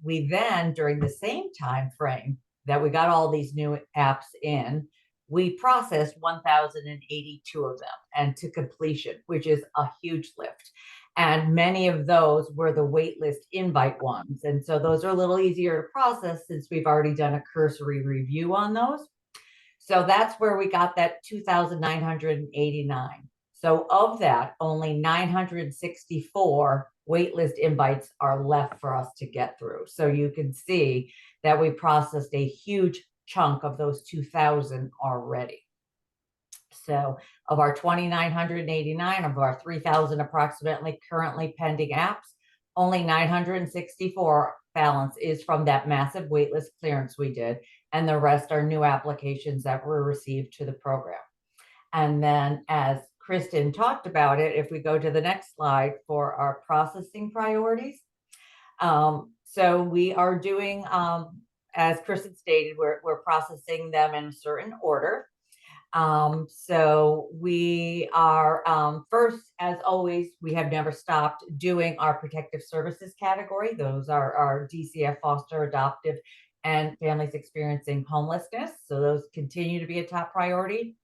we then, during the same time frame that we got all these new apps in, we processed 1,082 of them and to completion, which is a huge lift. And many of those were the waitlist invite ones. And so those are a little easier to process since we've already done a cursory review on those. So that's where we got that 2,989. So of that, only 964 waitlist invites are left for us to get through. So you can see that we processed a huge chunk of those 2,000 already. So of our 2,989 of our 3,000 approximately currently pending apps, only 964 balance is from that massive waitlist clearance we did, and the rest are new applications that were received to the program. And then, as Kristen talked about it, if we go to the next slide for our processing priorities. So we are doing, as Kristen stated, we're processing them in a certain order. So we are, first, as always, we have never stopped doing our protective services category. Those are our DCF, foster, adoptive, and families experiencing homelessness. So those continue to be a top priority.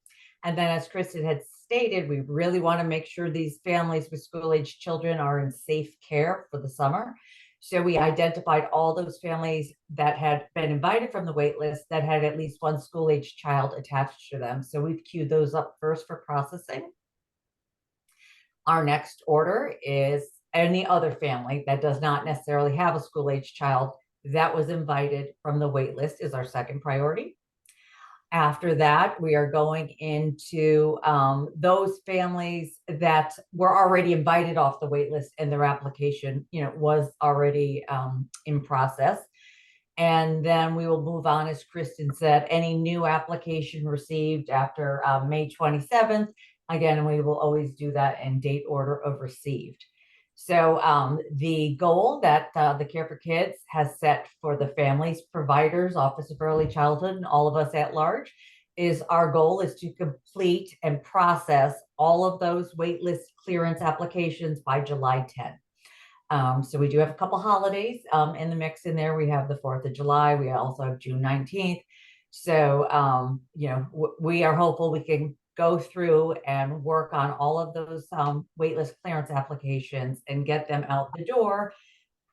And then, as Kristen had stated, we really want to make sure these families with school-age children are in safe care for the summer. So we identified all those families that had been invited from the wait list that had at least one school-age child attached to them. So we've queued those up first for processing. Our next order is any other family that does not necessarily have a school-age child that was invited from the wait list is our second priority. After that, we are going into those families that were already invited off the wait list and their application, was already in process. And then we will move on, as Kristen said, any new application received after May 27th. Again, we will always do that in date order of received. So the goal that the Care for Kids has set for the families, providers, Office of Early Childhood, and all of us at large is our goal is to complete and process all of those waitlist clearance applications by July 10. So we do have a couple holidays in the mix in there. We have the 4th of July. We also have June 19th. So, we are hopeful we can go through and work on all of those waitlist clearance applications and get them out the door,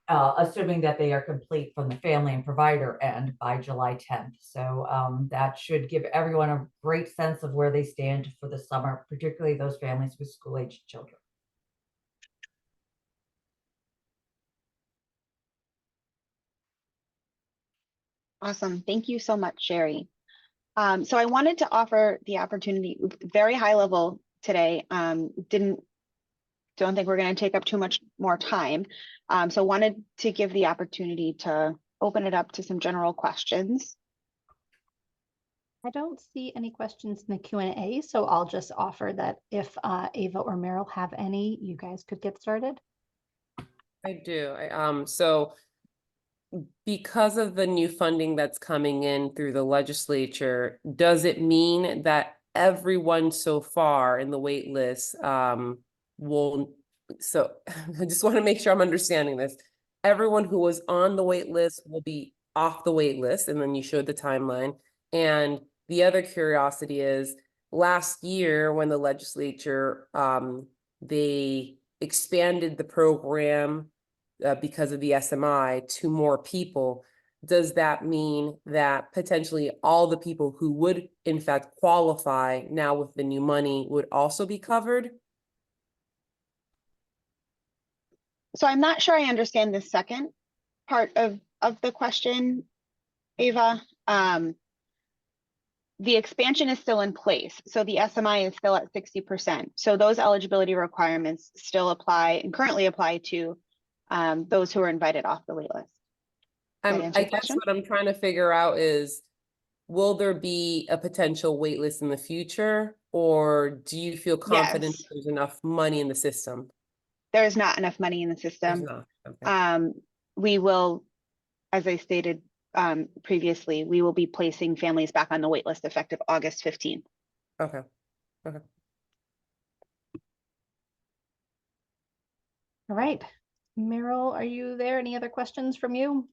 assuming that they are complete from the family and provider end by July 10th. So that should give everyone a great sense of where they stand for the summer, particularly those families with school-aged children. Awesome. Thank you so much, Sherry. So I wanted to offer the opportunity, very high level today. Don't think we're going to take up too much more time. So wanted to give the opportunity to open it up to some general questions. I don't see any questions in the Q&A, so I'll just offer that if Ava or Meryl have any, you guys could get started. I do. So because of the new funding that's coming in through the legislature, does it mean that everyone so far in the wait list will, so I just want to make sure I'm understanding this. Everyone who was on the wait list will be off the wait list, and then you showed the timeline. And the other curiosity is, last year when the legislature, they expanded the program because of the SMI to more people. Does that mean that potentially all the people who would in fact qualify now with the new money would also be covered? So I'm not sure I understand the second part of the question, Ava. The expansion is still in place. So the SMI is still at 60%. So those eligibility requirements still apply and currently apply to those who are invited off the wait list. I guess what I'm trying to figure out is, will there be a potential wait list in the future, or do you feel confident there's enough money in the system? There is not enough money in the system. Okay. We will, as I stated previously, we will be placing families back on the wait list effective August 15th. Okay. All right. Meryl, are you there? Any other questions from you?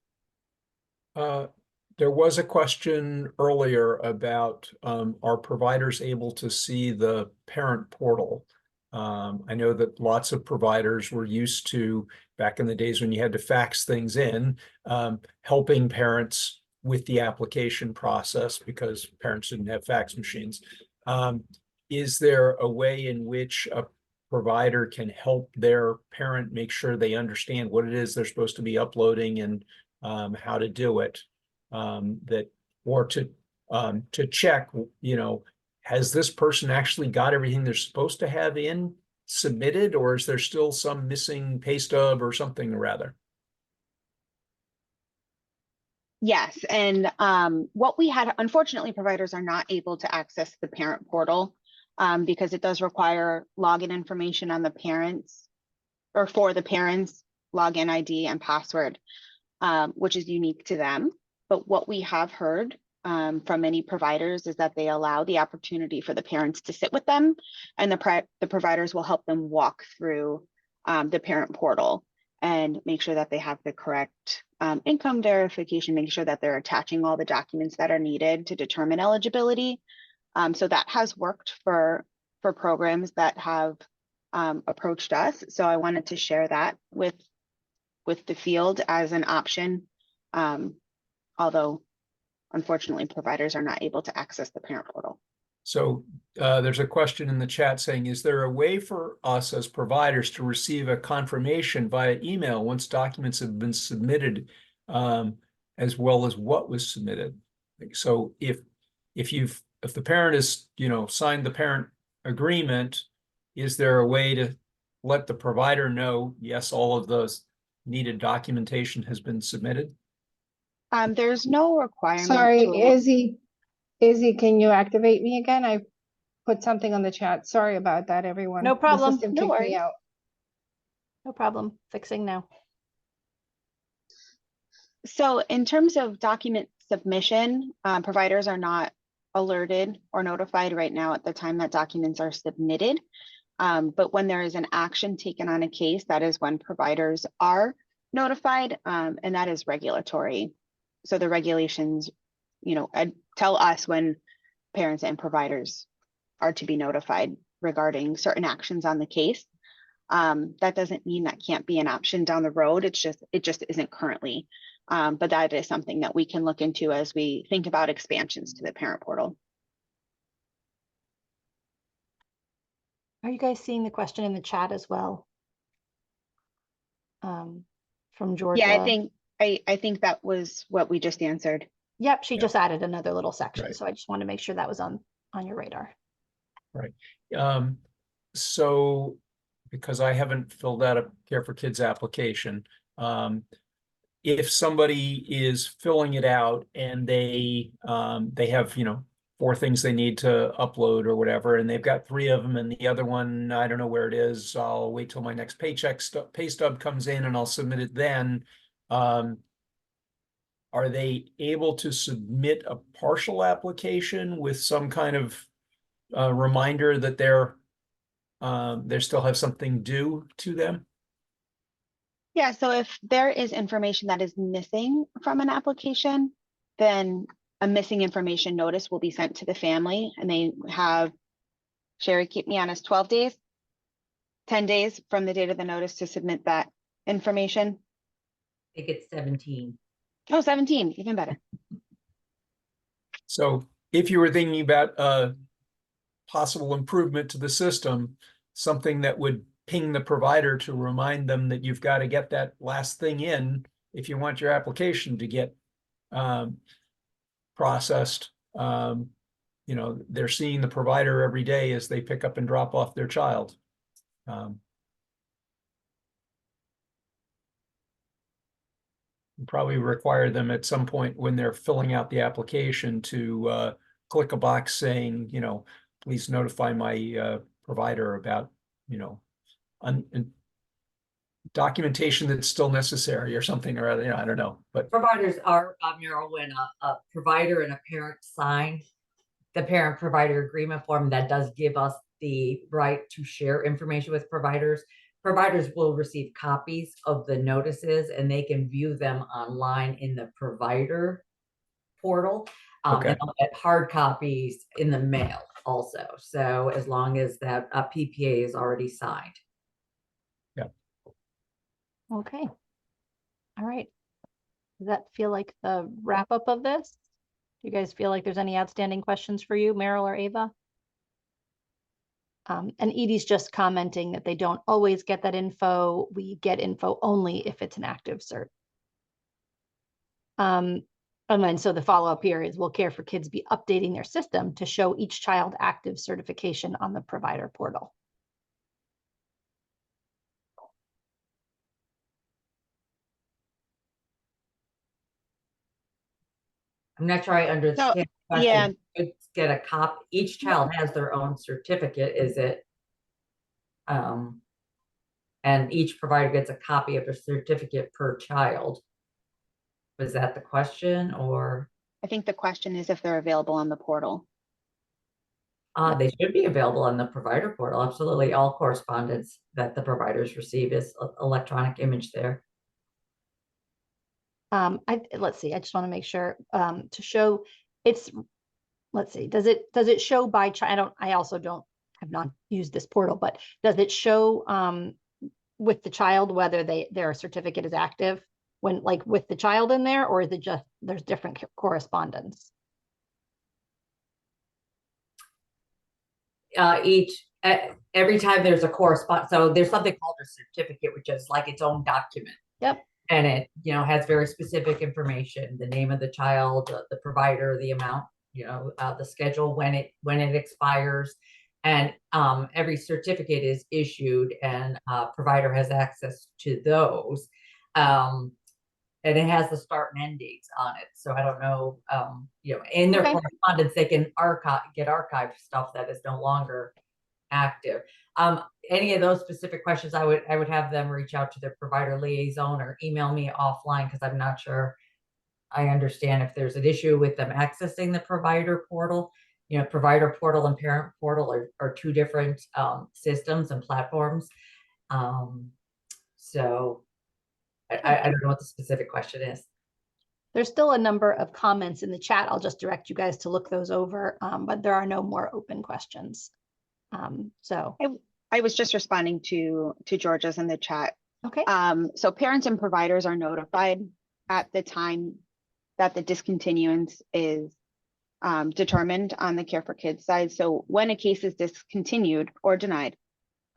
There was a question earlier about are providers able to see the parent portal? I know that lots of providers were used to, back in the days when you had to fax things in, helping parents with the application process because parents didn't have fax machines. Is there a way in which a provider can help their parent make sure they understand what it is they're supposed to be uploading and how to do it. Or to check, has this person actually got everything they're supposed to have in submitted, or is there still some missing pay stub or something or rather? Yes, and what we had, unfortunately, providers are not able to access the parent portal because it does require login information on the parents or for the parents, login ID and password, which is unique to them. But what we have heard from many providers is that they allow the opportunity for the parents to sit with them, and the providers will help them walk through the parent portal and make sure that they have the correct income verification, make sure that they're attaching all the documents that are needed to determine eligibility. So that has worked for programs that have approached us. So I wanted to share that with the field as an option, although unfortunately providers are not able to access the parent portal. So there's a question in the chat saying, is there a way for us as providers to receive a confirmation via email once documents have been submitted, as well as what was submitted? So if the parent is, signed the parent agreement, is there a way to let the provider know, yes, all of those needed documentation has been submitted? There's no requirement. Sorry, Izzy, can you activate me again? I put something on the chat. Sorry about that, everyone. No problem. The system No kicked worries. me out. No problem. Fixing now. So in terms of document submission, providers are not alerted or notified right now at the time that documents are submitted. But when there is an action taken on a case, that is when providers are notified, and that is regulatory. So the regulations, tell us when parents and providers are to be notified regarding certain actions on the case. That doesn't mean that can't be an option down the road. It just isn't currently. But that is something that we can look into as we think about expansions to the parent portal. Are you guys seeing the question in the chat as well? From Georgia. Yeah, I think that was what we just answered. Yep, she just added another little section. Right. So I just want to make sure that was on your radar. Right. So because I haven't filled out a Care for Kids application, if somebody is filling it out and they have, 4 things they need to upload or whatever, and they've got 3 of them, and the other one, I don't know where it is. I'll wait till my next pay stub comes in and I'll submit it then. Are they able to submit a partial application with some kind of reminder that they still have something due to them? Yeah, so if there is information that is missing from an application, then a missing information notice will be sent to the family, and they have, Sherry, keep me honest, 12 days, 10 days from the date of the notice to submit that information. I think it's 17. Oh, 17, even better. So if you were thinking about a possible improvement to the system, something that would ping the provider to remind them that you've got to get that last thing in if you want your application to get processed. They're seeing the provider every day as they pick up and drop off their child. Probably require them at some point when they're filling out the application to click a box saying, please notify my provider about, documentation that's still necessary or something or other. I don't know, but Providers are, when a provider and a parent sign the parent-provider agreement form, that does give us the right to share information with providers. Providers will receive copies of the notices and they can view them online in the provider portal. Okay. And they'll get hard copies in the mail also. So as long as that PPA is already signed. Yeah. Okay. All right. Does that feel like the wrap up of this? Do you guys feel like there's any outstanding questions for you, Meryl or Ava? And Edie's just commenting that they don't always get that info. We get info only if it's an active cert. And then so the follow-up here is, will Care for Kids be updating their system to show each child active certification on the provider portal? I'm not sure I understand the question. yeah. It's get a copy. Each child has their own certificate, is it? And each provider gets a copy of a certificate per child. Was that the question, or? I think the question is if they're available on the portal. They should be available on the provider portal. Absolutely. All correspondence that the providers receive is electronic image there. Let's see, I just want to make sure to show it's, let's see, does it show by child? I also have not used this portal, but does it show with the child whether their certificate is active when, like, with the child in there, or is it just there's different correspondence? Every time there's a correspond, so there's something called a certificate, which is like its own document. Yep. And it, has very specific information: the name of the child, the provider, the amount, the schedule, when it expires, and every certificate is issued, and provider has access to those, and it has the start and end dates on it. So I don't know, in their correspondence they can get archived stuff that is no longer active. Any of those specific questions, I would have them reach out to their provider liaison or email me offline, because I'm not sure I understand if there's an issue with them accessing the provider portal. Provider portal and parent portal are two different systems and platforms. So I don't know what the specific question is. There's still a number of comments in the chat. I'll just direct you guys to look those over, but there are no more open questions. So I was just responding to Georgia's in the chat. okay. So parents and providers are notified at the time that the discontinuance is determined on the Care for Kids side. So when a case is discontinued or denied,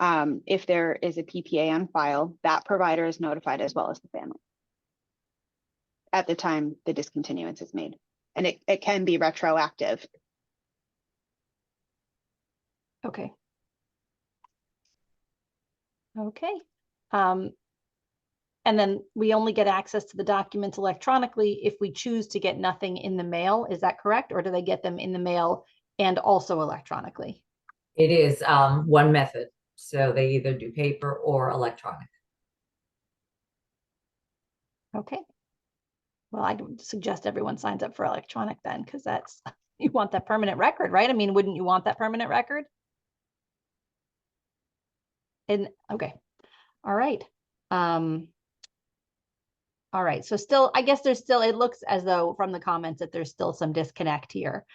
if there is a PPA on file, that provider is notified as well as the family at the time the discontinuance is made. And it can be retroactive. Okay. Okay. And then we only get access to the documents electronically if we choose to get nothing in the mail. Is that correct? Or do they get them in the mail and also electronically? It is one method. So they either do paper or electronic. Okay. Well, I would suggest everyone signs up for electronic then, because that's, you want that permanent record, right? I mean, wouldn't you want that permanent record? And okay. All right. All right, so still, I guess there's still, it looks as though from the comments that there's still some disconnect here.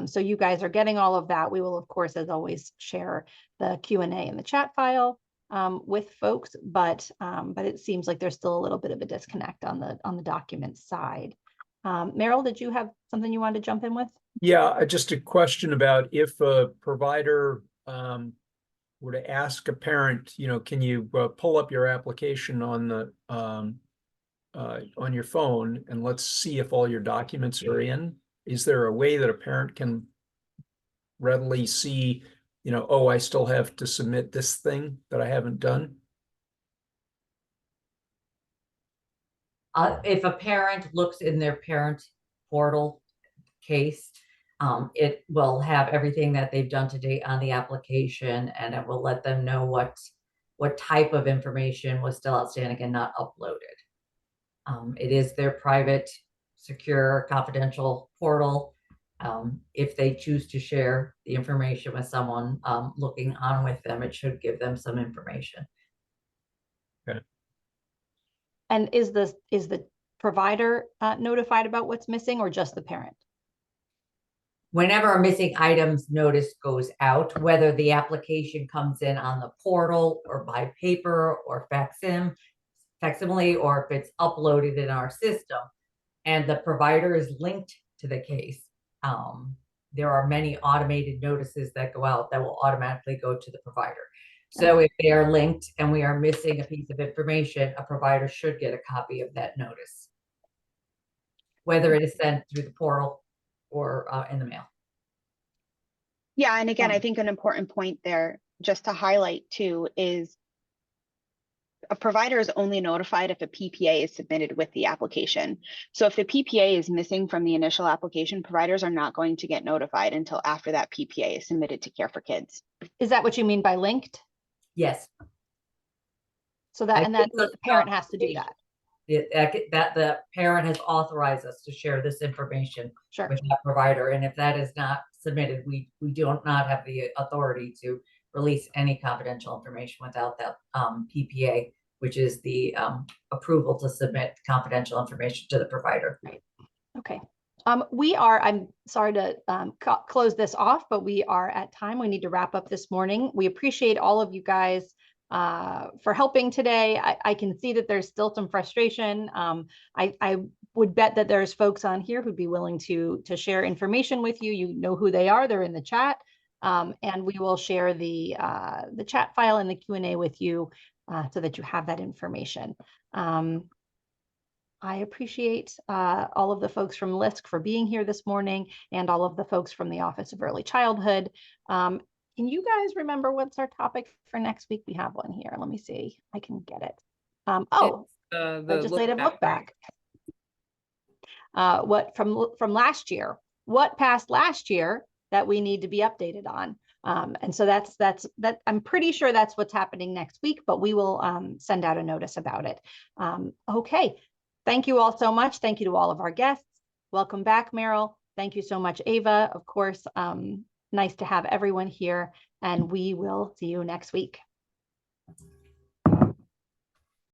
So you guys are getting all of that. We will, of course, as always, share the Q&A in the chat file with folks, but it seems like there's still a little bit of a disconnect on the document side. Meryl, did you have something you wanted to jump in with? Yeah, just a question about if a provider were to ask a parent, can you pull up your application on the on your phone and let's see if all your documents are in. Is there a way that a parent can readily see, oh, I still have to submit this thing that I haven't done? If a parent looks in their parent portal case, it will have everything that they've done to date on the application, and it will let them know what type of information was still outstanding and not uploaded. It is their private, secure, confidential portal. If they choose to share the information with someone looking on with them, it should give them some information. Okay. And is the provider notified about what's missing, or just the parent? Whenever a missing items notice goes out, whether the application comes in on the portal or by paper or facsimile, or if it's uploaded in our system and the provider is linked to the case, there are many automated notices that go out that will automatically go to the provider. So if they are linked and we are missing a piece of information, a provider should get a copy of that notice, whether it is sent through the portal or in the mail. Yeah, and again, I think an important point there, just to highlight too, is a provider is only notified if a PPA is submitted with the application. So if the PPA is missing from the initial application, providers are not going to get notified until after that PPA is submitted to Care for Kids. Is that what you mean by linked? Yes. So that, and that think the parent has to do that. That the parent has authorized us to share this information Sure. with that provider. And if that is not submitted, we do not have the authority to release any confidential information without that PPA, which is the approval to submit confidential information to the provider. Right. Okay. I'm sorry to close this off, but we are at time. We need to wrap up this morning. We appreciate all of you guys for helping today. I can see that there's still some frustration. I would bet that there's folks on here who'd be willing to share information with you. You know who they are. They're in the chat. And we will share the chat file and the Q&A with you so that you have that information. I appreciate all of the folks from LISC for being here this morning and all of the folks from the Office of Early Childhood. Can you guys remember what's our topic for next week? We have one here. Let me see. I can get it. The legislative look back. What from last year? What passed last year that we need to be updated on? And so that's I'm pretty sure that's what's happening next week, but we will send out a notice about it. Okay. Thank you all so much. Thank you to all of our guests. Welcome back, Meryl. Thank you so much, Ava. Of course, nice to have everyone here, and we will see you next week.